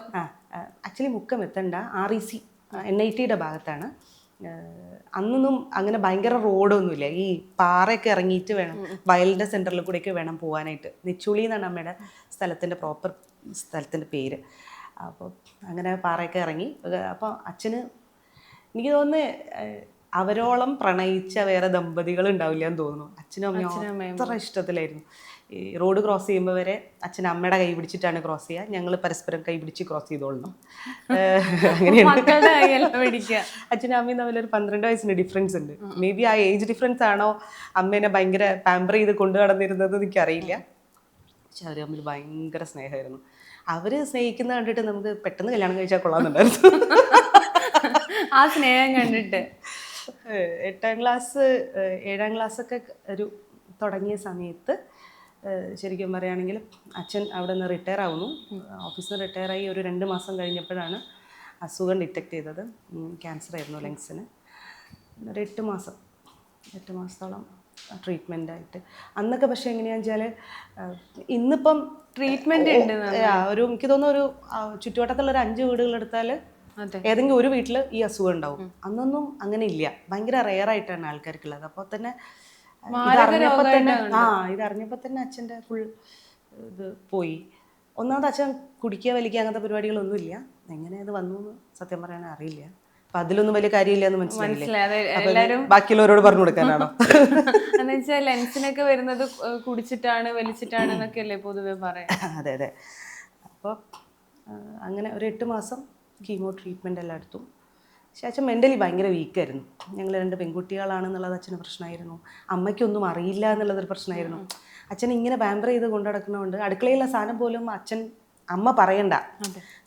ആക്ച്വലി മുക്കം എത്തണ്ട, REC NITയുടെ ഭാഗത്താണ്. അന്നൊന്നും അങ്ങനെ ഭയങ്കര റോഡൊന്നുമില്ല. ഈ പാറയൊക്കെ ഇറങ്ങിയിട്ട് വേണം, വയലിൻ്റെ സെൻറ്ററിൽ കൂടെയൊക്കെ വേണം പോകാനായിട്ട്. നെച്ചുളി എന്നാണ് അമ്മയുടെ പ്രോപ്പർ സ്ഥലത്തിൻ്റെ പേര്. അപ്പോൾ അങ്ങനെ പാറയൊക്കെ ഇറങ്ങി. അപ്പോൾ അച്ഛന് എനിക്ക് തോന്നുന്നു അവരോളം പ്രണയിച്ച വേറെ ദമ്പതികൾ ഉണ്ടാവില്ല എന്ന് തോന്നുന്നു. അച്ഛനും അമ്മയും അത്ര ഇഷ്ടത്തിലായിരുന്നു. ഈ റോഡ് ക്രോസ് ചെയ്യുമ്പോൾ വരെ അച്ഛൻ അമ്മയുടെ കൈ പിടിച്ചിട്ടാണ് ക്രോസ് ചെയ്യുക. ഞങ്ങൾ പരസ്പരം കൈ പിടിച്ച് ക്രോസ് ചെയ്തോളണം. അങ്ങനെയാണ്. അച്ഛനും അമ്മയും തമ്മിലൊരു 12 വയസ്സിന് ഡിഫറൻസ് ഉണ്ട്. മേ ബി ആ ഏജ് ഡിഫറൻസ് ആണോ അമ്മേനെ ഭയങ്കര പാമ്പർ ചെയ്ത് കൊണ്ടു നടന്നിരുന്നത് എനിക്കറിയില്ല. പക്ഷെ അവർ തമ്മിൽ ഭയങ്കര സ്നേഹമായിരുന്നു. അവർ സ്നേഹിക്കുന്നത് കണ്ടിട്ട് നമുക്ക് പെട്ടെന്ന് കല്യാണം കഴിച്ചാൽ കൊള്ളാമെന്നുണ്ടായിരുന്നു. ആ സ്നേഹം കണ്ടിട്ട് 8ാം ക്ലാസ് 7ാം ക്ലാസ്സൊക്കെ ഒരു തുടങ്ങിയ സമയത്ത് ശരിക്കും പറയുകയാണെങ്കിൽ അച്ഛൻ അവിടെ നിന്ന് റിട്ടയർ ആവുന്നു. ഓഫീസിൽ നിന്ന് റിട്ടയറായി ഒരു 2 മാസം കഴിഞ്ഞപ്പോഴാണ് അസുഖം ഡിറ്റക്ട് ചെയ്തത്. ക്യാൻസർ ആയിരുന്നു ലങ്സിന്. ഒരു 8 മാസത്തോളം ട്രീറ്റ്മെൻറ്റായിട്ട്. അന്നൊക്കെ പക്ഷേ എങ്ങനെയാണെന്ന് വെച്ചാൽ ഇന്നിപ്പം ട്രീറ്റ്മെൻറ്റ് ഉണ്ട്. എനിക്ക് തോന്നുന്നു ഒരു ചുറ്റുവട്ടത്തുള്ള ഒരു 5 വീടുകളെടുത്താൽ ഏതെങ്കിലും ഒരു വീട്ടിൽ ഈ അസുഖം ഉണ്ടാവും. അന്നൊന്നും അങ്ങനെ ഇല്ല, ഭയങ്കര റെയറായിട്ടാണ് ആൾക്കാർക്കുള്ളത്. അപ്പോൾ തന്നെ ഇതറിഞ്ഞപ്പോൾ തന്നെ അച്ഛൻ്റെ ഫുൾ ഇത് പോയി. ഒന്നാമത് അച്ഛൻ കുടിക്കുക വലിക്കുക അങ്ങനത്തെ പരിപാടികളൊന്നുമില്ല. എങ്ങനെ അത് വന്നു എന്ന് സത്യം പറയാൻ അറിയില്ല. അപ്പം അതിലൊന്നും വലിയ കാര്യമില്ല എന്ന് മനസ്സിലായില്ലേ. ബാക്കിയുള്ളവരോട് പറഞ്ഞു കൊടുക്കാനാണോ? എന്ന് വെച്ചാൽ ലെൻസിനൊക്കെ വരുന്നത് കുടിച്ചിട്ടാണ് വലിച്ചിട്ടാണ് എന്നൊക്കെ അല്ലേ പൊതുവെ പറയാം. അതെ അതെ. അപ്പോൾ അങ്ങനെ ഒരു 8 മാസം കീമോ ട്രീറ്റ്മെൻ്റ് എല്ലാം എടുത്തു. പക്ഷേ അച്ഛൻ മെൻ്റലി ഭയങ്കര വീക്കായിരുന്നു. ഞങ്ങൾ 2 പെൺകുട്ടികളാണെന്നുള്ളത് അച്ഛന് പ്രശ്നമായിരുന്നു. അമ്മയ്ക്കൊന്നും അറിയില്ല എന്നുള്ളതൊരു പ്രശ്നമായിരുന്നു. അച്ഛൻ ഇങ്ങനെ പാമ്പർ ചെയ്ത് കൊണ്ടു നടക്കുന്നതുകൊണ്ട് അടുക്കളയിലെ സാധനം പോലും അമ്മ പറയണ്ട,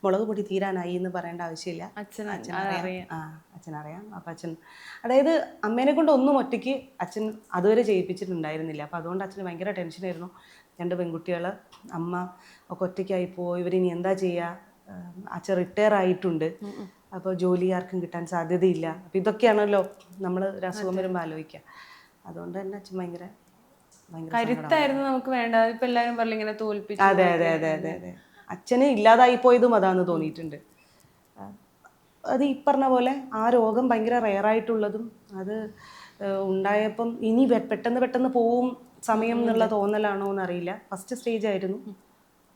മുളക് പൊടി തീരാനായി എന്ന് പറയേണ്ട ആവശ്യമില്ല. അച്ഛനറിയാം. അച്ഛനറിയാം. അപ്പം അതായത് അമ്മേനെ കൊണ്ട് ഒന്നും ഒറ്റയ്ക്ക് അച്ഛൻ അതുവരെ ചെയ്യിപ്പിച്ചിട്ടുണ്ടായിരുന്നില്ല. അപ്പം അതുകൊണ്ട് അച്ഛന് ഭയങ്കര ടെൻഷനായിരുന്നു. 2 പെൺകുട്ടികൾ, അമ്മ ഒക്കെ ഒറ്റയ്ക്കായിപ്പോൾ ഇവരിനി എന്താ ചെയ്യുക, അച്ഛൻ റിട്ടയർ ആയിട്ടുണ്ട്, അപ്പോൾ ജോലി ആർക്കും കിട്ടാൻ സാധ്യതയില്ല. അപ്പം ഇതൊക്കെയാണല്ലോ നമ്മൾ ഒരു അസുഖം വരുമ്പോൾ ആലോചിക്കുക. അതുകൊണ്ട് തന്നെ അച്ഛൻ ഭയങ്കര കരുത്തായിരുന്നു നമുക്ക് വേണ്ടത്. ഇപ്പം എല്ലാവരും പറഞ്ഞില്ല ഇങ്ങനെ തോൽപ്പിച്ചു. അതെ അതെ അതെ അതെ അതെ. അച്ഛന് ഇല്ലാതായി പോയതും അതാന്ന് തോന്നിയിട്ടുണ്ട്. അത് ഈ പറഞ്ഞ പോലെ ആ രോഗം ഭയങ്കര റെയറായിട്ടുള്ളതും അത് ഉണ്ടായപ്പം ഇനി പെട്ടെന്ന് പോവും സമയം എന്നുള്ള തോന്നലാണോ എന്നറിയില്ല. ഫസ്റ്റ് സ്റ്റേജ് ആയിരുന്നു,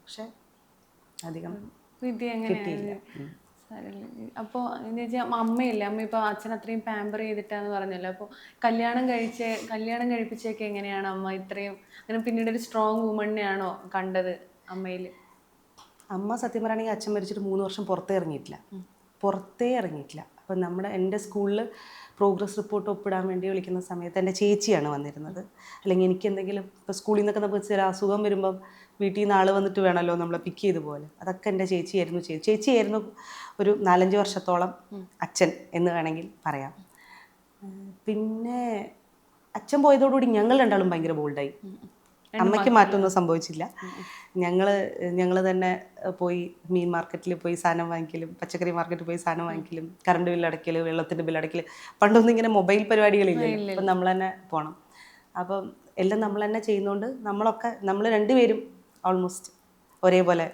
പക്ഷെ അധികം കിട്ടിയില്ല. അപ്പോൾ എന്ന് വെച്ചാൽ അമ്മയില്ലേ, അമ്മ ഇപ്പോൾ അച്ഛൻ അത്രയും പാമ്പർ ചെയ്തിട്ടാന്ന് പറഞ്ഞല്ലോ. അപ്പോൾ കല്യാണം കഴിപ്പിച്ചൊക്കെ എങ്ങനെയാണ് അമ്മ ഇത്രയും അങ്ങനെ പിന്നീട് ഒരു സ്ട്രോങ് വുമണിനെയാണോ കണ്ടത് അമ്മയിൽ? അമ്മ സത്യം പറയുകയാണെങ്കിൽ അച്ഛൻ മരിച്ചിട്ട് 3 വർഷം പുറത്തേ ഇറങ്ങിയിട്ടില്ല. അപ്പം എൻ്റെ സ്കൂളിൽ പ്രോഗ്രസ് റിപ്പോർട്ട് ഒപ്പിടാൻ വേണ്ടി വിളിക്കുന്ന സമയത്ത് എൻ്റെ ചേച്ചിയാണ് വന്നിരുന്നത്. അല്ലെങ്കിൽ എനിക്ക് എന്തെങ്കിലും ഇപ്പോൾ സ്കൂളിൽ നിന്നൊക്കെ നമുക്ക് ചില അസുഖം വരുമ്പം വീട്ടിൽ നിന്ന് ആൾ വന്നിട്ട് വേണമല്ലോ നമ്മളെ പിക്ക് ചെയ്ത് പോലെ, അതൊക്കെ എൻ്റെ ചേച്ചിയായിരുന്നു ഒരു 4-5 വർഷത്തോളം അച്ഛൻ എന്ന് വേണമെങ്കിൽ പറയാം. പിന്നെ അച്ഛൻ പോയതോടുകൂടി ഞങ്ങൾ രണ്ടാളും ഭയങ്കര ബോൾഡായി. അമ്മയ്ക്ക് മാറ്റമൊന്നും സംഭവിച്ചില്ല. ഞങ്ങൾ തന്നെ പോയി മീൻ മാർക്കറ്റിൽ പോയി സാധനം വാങ്ങിക്കലും, പച്ചക്കറി മാർക്കറ്റിൽ പോയി സാധനം വാങ്ങിക്കലും, കറണ്ട് ബില്ലടയ്ക്കൽ, വെള്ളത്തിൻ്റെ ബില്ലടയ്ക്കൽ. പണ്ടൊന്നും ഇങ്ങനെ മൊബൈൽ പരിപാടികളില്ല, അപ്പം നമ്മൾ തന്നെ പോകണം. അപ്പം എല്ലാം നമ്മൾ തന്നെ ചെയ്യുന്നതുകൊണ്ട് നമ്മൾ 2 പേരും ഓൾമോസ്റ്റ് ഒരേപോലെ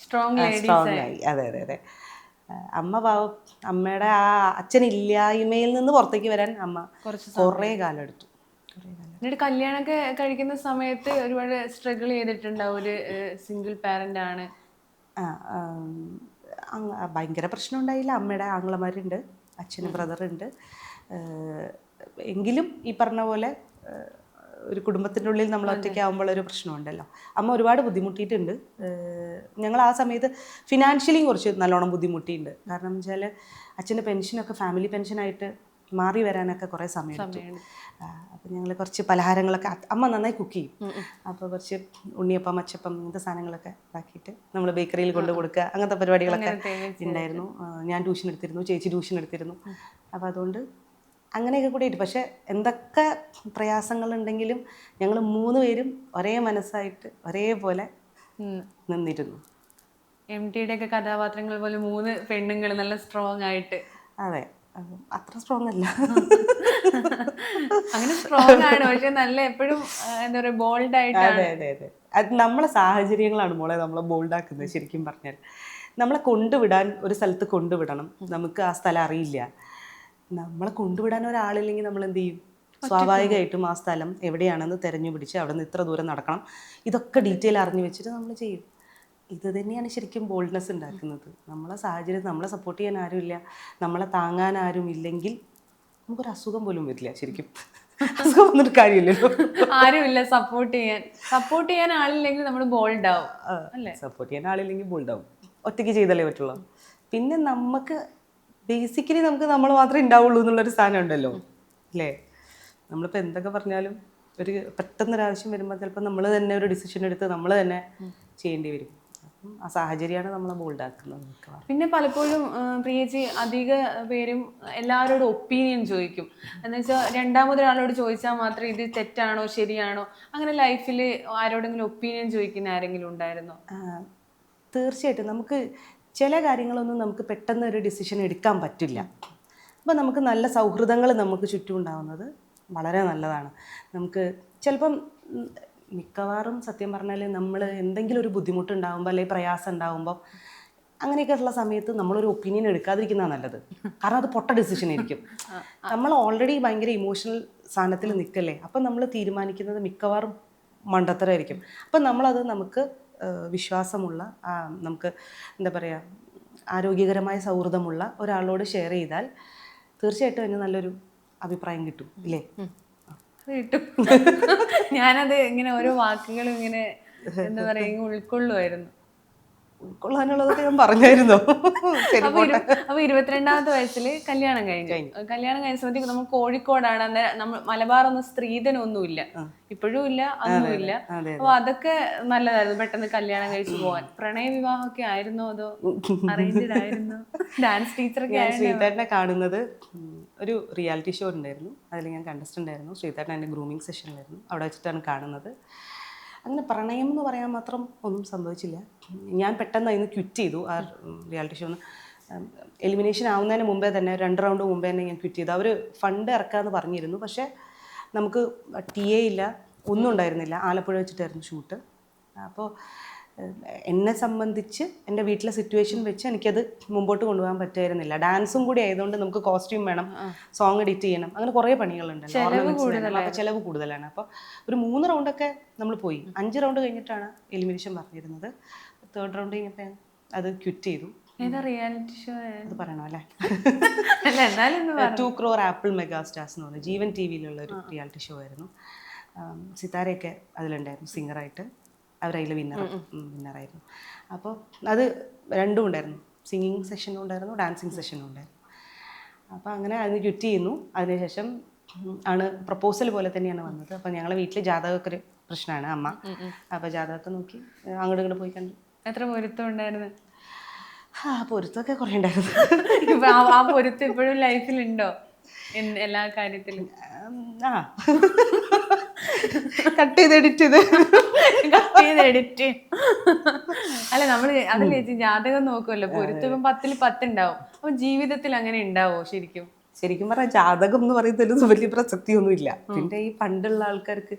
സ്ട്രോങ് ആയി. അതെ അതെ അതെ. അമ്മ അമ്മയുടെ ആ അച്ഛനില്ലായ്മയിൽ നിന്ന് പുറത്തേക്ക് വരാൻ അമ്മ കുറേ കാലം എടുത്തു. എന്നിട്ട് കല്യാണമൊക്കെ കഴിക്കുന്ന സമയത്ത് ഒരുപാട് സ്ട്രഗിൾ ചെയ്തിട്ടുണ്ടാവും. ഒരു സിംഗിൾ പാരന്റ് ആണ്. ഭയങ്കര പ്രശ്നം ഉണ്ടായില്ല. അമ്മയുടെ ആങ്ങളമാരുണ്ട്, അച്ഛന് ബ്രദറുണ്ട്. എങ്കിലും ഈ പറഞ്ഞ പോലെ ഒരു കുടുംബത്തിൻ്റെ ഉള്ളിൽ നമ്മൾ ഒറ്റയ്ക്കാവുമ്പോൾ ഒരു പ്രശ്നമുണ്ടല്ലോ. അമ്മ ഒരുപാട് ബുദ്ധിമുട്ടിയിട്ടുണ്ട്. ഞങ്ങൾ ആ സമയത്ത് ഫിനാൻഷ്യലിയും കുറച്ച് നല്ലോണം ബുദ്ധിമുട്ടിയിട്ടുണ്ട്. കാരണം വെച്ചാൽ അച്ഛൻ്റെ പെൻഷനൊക്കെ ഫാമിലി പെൻഷനായിട്ട് മാറി വരാനൊക്കെ കുറേ സമയം എടുത്തു. അപ്പം ഞങ്ങൾ കുറച്ച് പലഹാരങ്ങളൊക്കെ, അമ്മ നന്നായി കുക്ക് ചെയ്യും, അപ്പോൾ കുറച്ച് ഉണ്ണിയപ്പം, അച്ചപ്പം ഇങ്ങനത്തെ സാധനങ്ങളൊക്കെ ഇതാക്കിയിട്ട് നമ്മൾ ബേക്കറിയിൽ കൊണ്ട് കൊടുക്കുക, അങ്ങനത്തെ പരിപാടികളൊക്കെ ഉണ്ടായിരുന്നു. ഞാൻ ട്യൂഷൻ എടുത്തിരുന്നു, ചേച്ചി ട്യൂഷൻ എടുത്തിരുന്നു. അപ്പോൾ അതുകൊണ്ട് അങ്ങനെയൊക്കെ കൂടിയിട്ട്, പക്ഷെ എന്തൊക്കെ പ്രയാസങ്ങളുണ്ടെങ്കിലും ഞങ്ങൾ 3 പേരും ഒരേ മനസ്സായിട്ട് ഒരേപോലെ നിന്നിരുന്നു. MTയുടെ ഒക്കെ കഥാപാത്രങ്ങൾ പോലെ 3 പെണ്ണുങ്ങൾ നല്ല സ്ട്രോങ് ആയിട്ട്. അതെ, അത്ര സ്ട്രോങ് അല്ല, അങ്ങനെ സ്ട്രോങ് ആണ്, പക്ഷെ നല്ല എപ്പോഴും എന്താ പറയുക ബോൾഡ് ആയിട്ട്. അതെ അതെ അതെ. അത് നമ്മളെ സാഹചര്യങ്ങളാണ് മോളെ നമ്മളെ ബോൾഡാക്കുന്നത്. ശരിക്കും പറഞ്ഞാൽ നമ്മളെ കൊണ്ടുവിടാൻ ഒരു സ്ഥലത്ത് കൊണ്ടുവിടണം, നമുക്ക് ആ സ്ഥലം അറിയില്ല, നമ്മളെ കൊണ്ടുവിടാൻ ഒരാളില്ലെങ്കിൽ നമ്മൾ എന്ത് ചെയ്യും? സ്വാഭാവികമായിട്ടും ആ സ്ഥലം എവിടെയാണെന്ന് തിരഞ്ഞു പിടിച്ച് അവിടെ നിന്ന് ഇത്ര ദൂരം നടക്കണം, ഇതൊക്കെ ഡീറ്റെയിൽ അറിഞ്ഞു വെച്ചിട്ട് നമ്മൾ ചെയ്യും. ഇത് തന്നെയാണ് ശരിക്കും ബോൾഡ്നെസ് ഉണ്ടാക്കുന്നത്. നമ്മളെ സാഹചര്യം, നമ്മളെ സപ്പോർട്ട് ചെയ്യാൻ ആരുമില്ല, നമ്മളെ താങ്ങാൻ ആരും ഇല്ലെങ്കിൽ നമുക്കൊരു അസുഖം പോലും വരില്ല. ശരിക്കും അസുഖം വന്നിട്ട് കാര്യമില്ലല്ലോ, ആരുമില്ല സപ്പോർട്ട് ചെയ്യാൻ ആളില്ലെങ്കിൽ നമ്മൾ ബോൾഡ് ആവും അല്ലേ? സപ്പോർട്ട് ചെയ്യാൻ ആളില്ലെങ്കിൽ ബോൾഡ് ആവും. ഒറ്റയ്ക്ക് ചെയ്തല്ലേ പറ്റുള്ളൂ. പിന്നെ നമുക്ക് ബേസിക്കലി നമുക്ക് നമ്മൾ മാത്രമേ ഉണ്ടാവുള്ളൂ എന്നുള്ളൊരു സ്ഥാനം ഉണ്ടല്ലോ അല്ലേ? നമ്മളിപ്പോൾ എന്തൊക്കെ പറഞ്ഞാലും ഒരു പെട്ടെന്നൊരാവശ്യം വരുമ്പോൾ ചിലപ്പോൾ നമ്മൾ തന്നെ ഒരു ഡിസിഷൻ എടുത്ത് നമ്മൾ തന്നെ ചെയ്യേണ്ടി വരും. ആ സാഹചര്യമാണ് നമ്മളെ ബോൾഡാക്കുന്നത്. പിന്നെ പലപ്പോഴും പ്രിയച്ചി അധിക പേരും എല്ലാവരോടും ഒപ്പീനിയൻ ചോദിക്കും. എന്ന് വെച്ചാൽ രണ്ടാമതൊരാളോട് ചോദിച്ചാൽ മാത്രം ഇത് തെറ്റാണോ ശരിയാണോ, അങ്ങനെ ലൈഫിൽ ആരോടെങ്കിലും ഒപ്പീനിയൻ ചോദിക്കുന്ന ആരെങ്കിലും ഉണ്ടായിരുന്നോ? തീർച്ചയായിട്ടും. നമുക്ക് ചില കാര്യങ്ങളൊന്നും നമുക്ക് പെട്ടെന്ന് ഒരു ഡിസിഷൻ എടുക്കാൻ പറ്റില്ല. അപ്പോൾ നമുക്ക് നല്ല സൗഹൃദങ്ങൾ നമുക്ക് ചുറ്റും ഉണ്ടാകുന്നത് വളരെ നല്ലതാണ്. നമുക്ക് ചിലപ്പം മിക്കവാറും സത്യം പറഞ്ഞാൽ നമ്മൾ എന്തെങ്കിലും ഒരു ബുദ്ധിമുട്ടുണ്ടാകുമ്പോൾ അല്ലെങ്കിൽ പ്രയാസം ഉണ്ടാകുമ്പോൾ അങ്ങനെയൊക്കെ ഉള്ള സമയത്ത് നമ്മളൊരു ഒപ്പീനിയൻ എടുക്കാതിരിക്കുന്നതാണ് നല്ലത്. കാരണം അത് പൊട്ട ഡിസിഷൻ ആയിരിക്കും. നമ്മൾ ഓൾറെഡി ഭയങ്കര ഇമോഷണൽ സ്ഥാനത്തിൽ നിൽക്കല്ലേ, അപ്പം നമ്മൾ തീരുമാനിക്കുന്നത് മിക്കവാറും മണ്ടത്തരമായിരിക്കും. അപ്പം നമ്മളത് നമുക്ക് വിശ്വാസമുള്ള, നമുക്ക് എന്താ പറയുക, ആരോഗ്യകരമായ സൗഹൃദമുള്ള ഒരാളോട് ഷെയർ ചെയ്താൽ തീർച്ചയായിട്ടും അതിന് നല്ലൊരു അഭിപ്രായം കിട്ടും ഇല്ലേ? കിട്ടും. ഞാനത് ഇങ്ങനെ ഓരോ വാക്കുകളും ഇങ്ങനെ എന്താ പറയുക ഉൾക്കൊള്ളുമായിരുന്നു. ഉൾക്കൊള്ളാനുള്ളതൊക്കെ ഞാൻ പറഞ്ഞായിരുന്നോ? ശരി പോട്ടെ. അപ്പൊ 22ാമത്തെ വയസ്സിൽ കല്യാണം കഴിഞ്ഞു. കല്യാണം കഴിഞ്ഞ സമയത്ത് നമ്മൾ കോഴിക്കോടാണ്. അന്നേരം നമ്മൾ മലബാർ ഒന്നും സ്ത്രീധനൊന്നുമില്ല, ഇപ്പോഴും ഇല്ല, അന്നുമില്ല. അപ്പൊ അതൊക്കെ നല്ലതായിരുന്നു പെട്ടെന്ന് കല്യാണം കഴിച്ചു പോവാൻ. പ്രണയ വിവാഹമൊക്കെ ആയിരുന്നോ അതോ അറേഞ്ച്ഡ് ആയിരുന്നോ? ഡാൻസ് ടീച്ചറൊക്കെ ഞാൻ ശ്രീധരനെ കാണുന്നത് ഒരു റിയാലിറ്റി ഷോ ഉണ്ടായിരുന്നു, അതിൽ ഞാൻ കണ്ടസ്റ്റന്റ് ആയിരുന്നു. ശ്രീധരൻ എൻ്റെ ഗ്രൂമിങ് സെഷനിലായിരുന്നു, അവിടെ വെച്ചിട്ടാണ് കാണുന്നത്. അങ്ങനെ പ്രണയം എന്ന് പറയാൻ മാത്രം ഒന്നും സംഭവിച്ചില്ല. ഞാൻ പെട്ടെന്ന് അതിന് ക്വിറ്റ് ചെയ്തു. ആ റിയാലിറ്റി ഷോന്ന് എലിമിനേഷൻ ആവുന്നതിന് മുമ്പേ തന്നെ 2 റൗണ്ട് മുമ്പേ തന്നെ ഞാൻ ക്വിറ്റ് ചെയ്തു. അവർ ഫണ്ട് ഇറക്കാമെന്ന് പറഞ്ഞിരുന്നു, പക്ഷേ നമുക്ക് TA ഇല്ല, ഒന്നും ഉണ്ടായിരുന്നില്ല. ആലപ്പുഴ വെച്ചിട്ടായിരുന്നു ഷൂട്ട്. അപ്പോൾ എന്നെ സംബന്ധിച്ച് എൻ്റെ വീട്ടിലെ സിറ്റുവേഷൻ വെച്ച് എനിക്കത് മുമ്പോട്ട് കൊണ്ടുപോകാൻ പറ്റുമായിരുന്നില്ല. ഡാൻസും കൂടി ആയതുകൊണ്ട് നമുക്ക് കോസ്റ്റ്യൂം വേണം, സോങ് എഡിറ്റ് ചെയ്യണം, അങ്ങനെ കുറേ പണികളുണ്ടല്ലോ, ഓർണമെന്റ്സ് വേണം. അപ്പോൾ ചിലവ് കൂടുതലാണ്. അപ്പോൾ ഒരു 3 റൗണ്ടൊക്കെ നമ്മൾ പോയി. 5 റൗണ്ട് കഴിഞ്ഞിട്ടാണ് എലിമിനേഷൻ പറഞ്ഞിരുന്നത്. 3rd റൗണ്ട് കഴിഞ്ഞപ്പോൾ അത് ക്വിറ്റ് ചെയ്തു. റിയാലിറ്റി ഷോ അത് പറയണോ അല്ലേ? അല്ല, എന്നാലും 2 crore ആപ്പിൾ മെഗാ സ്റ്റാർസ് എന്ന് പറഞ്ഞ ജീവൻ TV-യിലുള്ള ഒരു റിയാലിറ്റി ഷോ ആയിരുന്നു. സിതാരയൊക്കെ അതിലുണ്ടായിരുന്നു സിംഗറായിട്ട്. അവരതിൽ വിന്നറായിരുന്നു. അപ്പോൾ അത് രണ്ടും ഉണ്ടായിരുന്നു, സിംഗിങ് സെഷനും ഉണ്ടായിരുന്നു, ഡാൻസിങ് സെഷനും ഉണ്ടായിരുന്നു. അപ്പോൾ അങ്ങനെ അതിന് ക്വിറ്റ് ചെയ്യുന്നു. അതിനുശേഷം ആണ് പ്രപ്പോസൽ പോലെ തന്നെയാണ് വന്നത്. അപ്പോൾ ഞങ്ങളെ വീട്ടിൽ ജാതകമൊക്കെ ഒരു പ്രശ്നമാണ്, അമ്മ. അപ്പോൾ ജാതകമൊക്കെ നോക്കി അങ്ങോട്ട് ഇങ്ങോട്ട് പോയി കണ്ടു. എത്ര പൊരുത്തം ഉണ്ടായിരുന്നു? പൊരുത്തമൊക്കെ കുറേ ഉണ്ടായിരുന്നു. ഇപ്പൊ ആ പൊരുത്തം ഇപ്പോഴും ലൈഫിലുണ്ടോ എല്ലാ കാര്യത്തിലും? കട്ട് ചെയ്ത് എഡിറ്റ് അല്ല, നമ്മള് അതല്ലേ ചേച്ചി ജാതകം നോക്കുമല്ലോ, പൊരുത്തം ഇപ്പം 10ൽ 10 ഉണ്ടാവും. അപ്പൊ ജീവിതത്തിൽ അങ്ങനെ ഉണ്ടാവോ? ശരിക്കും പറഞ്ഞാൽ ജാതകം എന്ന് പറയുന്നതിൽ വലിയ പ്രസക്തിയൊന്നും ഇല്ല. പിന്നെ ഈ പണ്ടുള്ള ആൾക്കാർക്ക്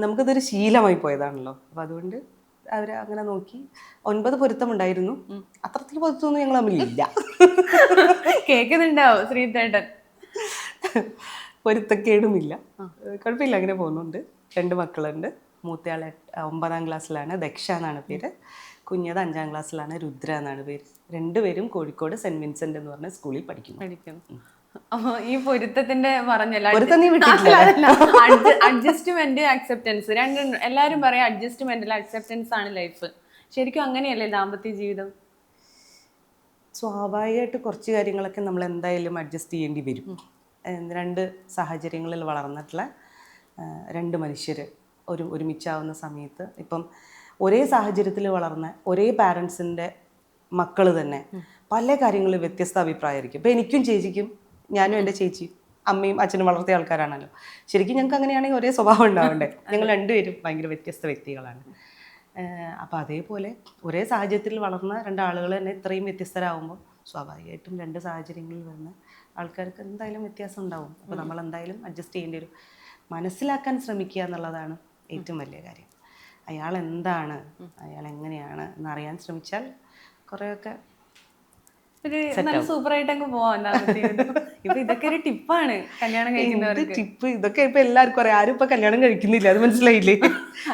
നമുക്കതൊരു ശീലമായി പോയതാണല്ലോ. അപ്പൊ അതുകൊണ്ട് അവര് അങ്ങനെ നോക്കി 9 പൊരുത്തമുണ്ടായിരുന്നു. അത്രത്തിൽ പൊരുത്തമൊന്നും ഞങ്ങൾ തമ്മിലില്ല. കേൾക്കുന്നുണ്ടാവും ശ്രീധേട്ടൻ. പൊരുത്തക്കേടുമില്ല, കുഴപ്പമില്ല, അങ്ങനെ പോകുന്നുണ്ട്. 2 മക്കളുണ്ട്. മൂത്തയാൾ 9ാം ക്ലാസ്സിലാണ്, ദക്ഷ എന്നാണ് പേര്. കുഞ്ഞത് 5ാം ക്ലാസ്സിലാണ്, രുദ്ര എന്നാണ് പേര്. 2 പേരും കോഴിക്കോട് സെന്റ് വിൻസെന്റ് എന്ന് പറഞ്ഞ സ്കൂളിൽ പഠിക്കുന്നു. അപ്പൊ ഈ പൊരുത്തത്തിന്റെ പറഞ്ഞല്ലോ, അഡ്ജസ്റ്റ്മെന്റ് അക്സെപ്റ്റൻസ് രണ്ടും എല്ലാരും പറയാം. അഡ്ജസ്റ്റ്മെന്റിൽ അക്സെപ്റ്റൻസ് ആണ് ലൈഫ്. ശരിക്കും അങ്ങനെയല്ലേ ദാമ്പത്യ ജീവിതം? സ്വാഭാവികമായിട്ട് കുറച്ച് കാര്യങ്ങളൊക്കെ നമ്മൾ എന്തായാലും അഡ്ജസ്റ്റ് ചെയ്യേണ്ടി വരും. 2 സാഹചര്യങ്ങളിൽ വളർന്നിട്ടുള്ള 2 മനുഷ്യർ ഒരുമിച്ചാവുന്ന സമയത്ത്, ഇപ്പം ഒരേ സാഹചര്യത്തിൽ വളർന്ന ഒരേ പാരൻസിൻ്റെ മക്കൾ തന്നെ പല കാര്യങ്ങളിൽ വ്യത്യസ്ത അഭിപ്രായമായിരിക്കും. ഇപ്പം എനിക്കും ചേച്ചിക്കും, ഞാനും എൻ്റെ ചേച്ചിയും അമ്മയും അച്ഛനും വളർത്തിയ ആൾക്കാരാണല്ലോ. ശരിക്കും ഞങ്ങൾക്ക് അങ്ങനെയാണെങ്കിൽ ഒരേ സ്വഭാവം ഉണ്ടാവണ്ടേ? ഞങ്ങൾ 2 പേരും ഭയങ്കര വ്യത്യസ്ത വ്യക്തികളാണ്. അപ്പോൾ അതേപോലെ ഒരേ സാഹചര്യത്തിൽ വളർന്ന 2 ആളുകൾ തന്നെ ഇത്രയും വ്യത്യസ്തരാകുമ്പോൾ സ്വാഭാവികമായിട്ടും 2 സാഹചര്യങ്ങളിൽ വരുന്ന ആൾക്കാർക്ക് എന്തായാലും വ്യത്യാസം ഉണ്ടാവും. അപ്പോൾ നമ്മൾ എന്തായാലും അഡ്ജസ്റ്റ് ചെയ്യേണ്ടി വരും. മനസ്സിലാക്കാൻ ശ്രമിക്കുക എന്നുള്ളതാണ് ഏറ്റവും വലിയ കാര്യം. അയാൾ എന്താണ്, അയാൾ എങ്ങനെയാണ് എന്നറിയാൻ ശ്രമിച്ചാൽ കുറേയൊക്കെ നല്ല സൂപ്പറായിട്ട് അങ്ങ് പോവാം. ഇപ്പൊ ഇതൊക്കെ ഒരു ടിപ്പാണ് കല്യാണം കഴിക്കുന്നവർക്ക്. ടിപ്പ് ഇതൊക്കെ ഇപ്പൊ എല്ലാവർക്കും അറിയാം. ആരും ഇപ്പൊ കല്യാണം കഴിക്കുന്നില്ല, അത് മനസ്സിലായില്ലേ?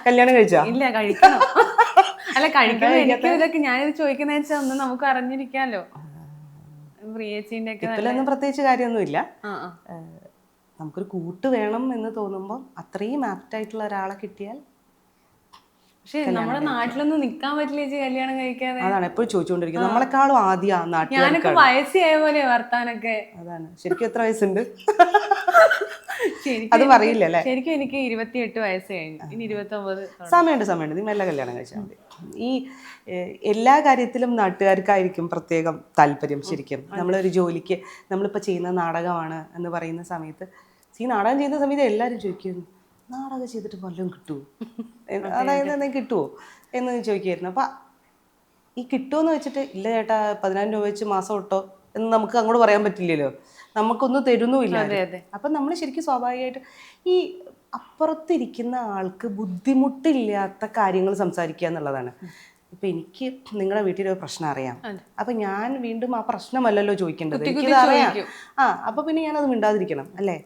കല്യാണം കഴിച്ചാ? ഇല്ല, കഴിക്കണം. അല്ല, കഴിക്കണം. എനിക്ക് ഇതൊക്കെ ഞാനിത് ചോദിക്കുന്ന വെച്ചാൽ ഒന്ന് നമുക്ക് അറിഞ്ഞിരിക്കാമല്ലോ. പ്രിയേച്ചിന്റെ ഒക്കെ പ്രത്യേകിച്ച് കാര്യമൊന്നുമില്ല. നമുക്കൊരു കൂട്ട് വേണം എന്ന് തോന്നുമ്പോൾ അത്രയും ആപ്റ്റായിട്ടുള്ള ഒരാളെ കിട്ടിയാൽ. പക്ഷെ നമ്മുടെ നാട്ടിലൊന്നും നിക്കാൻ പറ്റില്ല ചേച്ചി കല്യാണം കഴിക്കാതെ. അതാണ് എപ്പോഴും ചോദിച്ചുകൊണ്ടിരിക്കുന്നത്. നമ്മളെക്കാളും ആദ്യം നാട്ടിൽ. ഞാനൊക്കെ വയസ്സായ പോലെ വർത്താനൊക്കെ. അതാണ്. ശരിക്കും എത്ര വയസ്സുണ്ട്? അത് പറയില്ലല്ലേ? ശരിക്കും എനിക്ക് 28 വയസ്സ് കഴിഞ്ഞു. ഇനി 29. സമയമുണ്ട്. നീ മെല്ലെ കല്യാണം കഴിച്ചാൽ മതി. ഈ എല്ലാ കാര്യത്തിലും നാട്ടുകാർക്കായിരിക്കും പ്രത്യേകം താല്പര്യം. ശരിക്കും നമ്മളൊരു ജോലിക്ക്, നമ്മളിപ്പോൾ ചെയ്യുന്ന നാടകമാണ് എന്ന് പറയുന്ന സമയത്ത്, ഈ നാടകം ചെയ്യുന്ന സമയത്ത് എല്ലാവരും ചോദിക്കുന്നു, നാടകം ചെയ്തിട്ട് വല്ലതും കിട്ടുമോ, അതായത് എന്തെങ്കിലും കിട്ടുമോ എന്ന് ചോദിക്കുമായിരുന്നു. അപ്പം ഈ കിട്ടുമെന്ന് വെച്ചിട്ട്, ഇല്ല ചേട്ടാ 10,000 രൂപ വെച്ച് മാസം ഇട്ടോ എന്ന് നമുക്ക് അങ്ങോട്ട് പറയാൻ പറ്റില്ലല്ലോ. നമുക്കൊന്നും തരുന്നുമില്ല. അപ്പം നമ്മൾ ശരിക്കും സ്വാഭാവികമായിട്ട് ഈ അപ്പുറത്തിരിക്കുന്ന ആൾക്ക് ബുദ്ധിമുട്ടില്ലാത്ത കാര്യങ്ങൾ സംസാരിക്കുക എന്നുള്ളതാണ്. ഇപ്പം എനിക്ക് നിങ്ങളുടെ വീട്ടിലൊരു പ്രശ്നം അറിയാം, അപ്പം ഞാൻ വീണ്ടും ആ പ്രശ്നമല്ലല്ലോ ചോദിക്കേണ്ടത്, എനിക്കിത് അറിയാം. അപ്പം പിന്നെ ഞാനത് മിണ്ടാതിരിക്കണം അല്ലേ?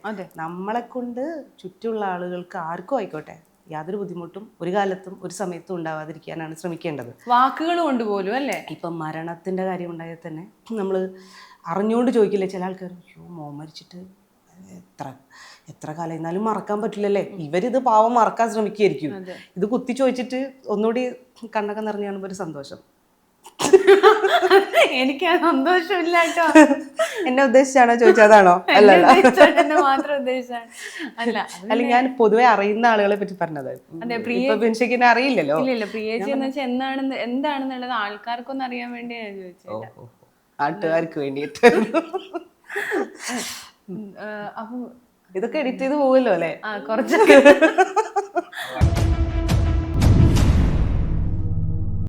നമ്മളെ കൊണ്ട് ചുറ്റുമുള്ള ആളുകൾക്ക് ആർക്കും ആയിക്കോട്ടെ യാതൊരു ബുദ്ധിമുട്ടും ഒരു കാലത്തും ഒരു സമയത്തും ഉണ്ടാവാതിരിക്കാനാണ് ശ്രമിക്കേണ്ടത്. വാക്കുകൾ കൊണ്ട് പോലും അല്ലേ? ഇപ്പം മരണത്തിൻ്റെ കാര്യം ഉണ്ടായാൽ തന്നെ നമ്മൾ അറിഞ്ഞുകൊണ്ട് ചോദിക്കില്ലേ ചില ആൾക്കാർ, അയ്യോ മോൻ മരിച്ചിട്ട് എത്ര കാലം, എന്നാലും മറക്കാൻ പറ്റില്ലല്ലേ. ഇവരിത് പാവം മറക്കാൻ ശ്രമിക്കുകയായിരിക്കും. ഇത് കുത്തി ചോദിച്ചിട്ട് ഒന്നുകൂടി കണ്ണൊക്കെ നിറഞ്ഞു കാണുമ്പോൾ ഒരു സന്തോഷം. എനിക്ക് ആ സന്തോഷമില്ല കേട്ടോ. എന്നെ ഉദ്ദേശിച്ചാണോ ചോദിച്ചതാണോ? അല്ലല്ല, എന്നെ മാത്രം ഉദ്ദേശിച്ചാണ്. അല്ല അല്ല ഞാൻ പൊതുവെ അറിയുന്ന ആളുകളെ പറ്റി പറഞ്ഞത്. ഇപ്പൊ ബിൻഷിക്കിനെ അറിയില്ലല്ലോ. ഇല്ല പ്രിയേച്ചി എന്ന് വെച്ചാൽ എന്താണെന്നുള്ളത് ആൾക്കാർക്കൊന്നും അറിയാൻ വേണ്ടി ഞാൻ ചോദിച്ചത്. നാട്ടുകാർക്ക് വേണ്ടിയിട്ട്. അപ്പൊ ഇതൊക്കെ എഡിറ്റ് ചെയ്ത് പോകുമല്ലോ അല്ലേ? കുറച്ചൊക്കെ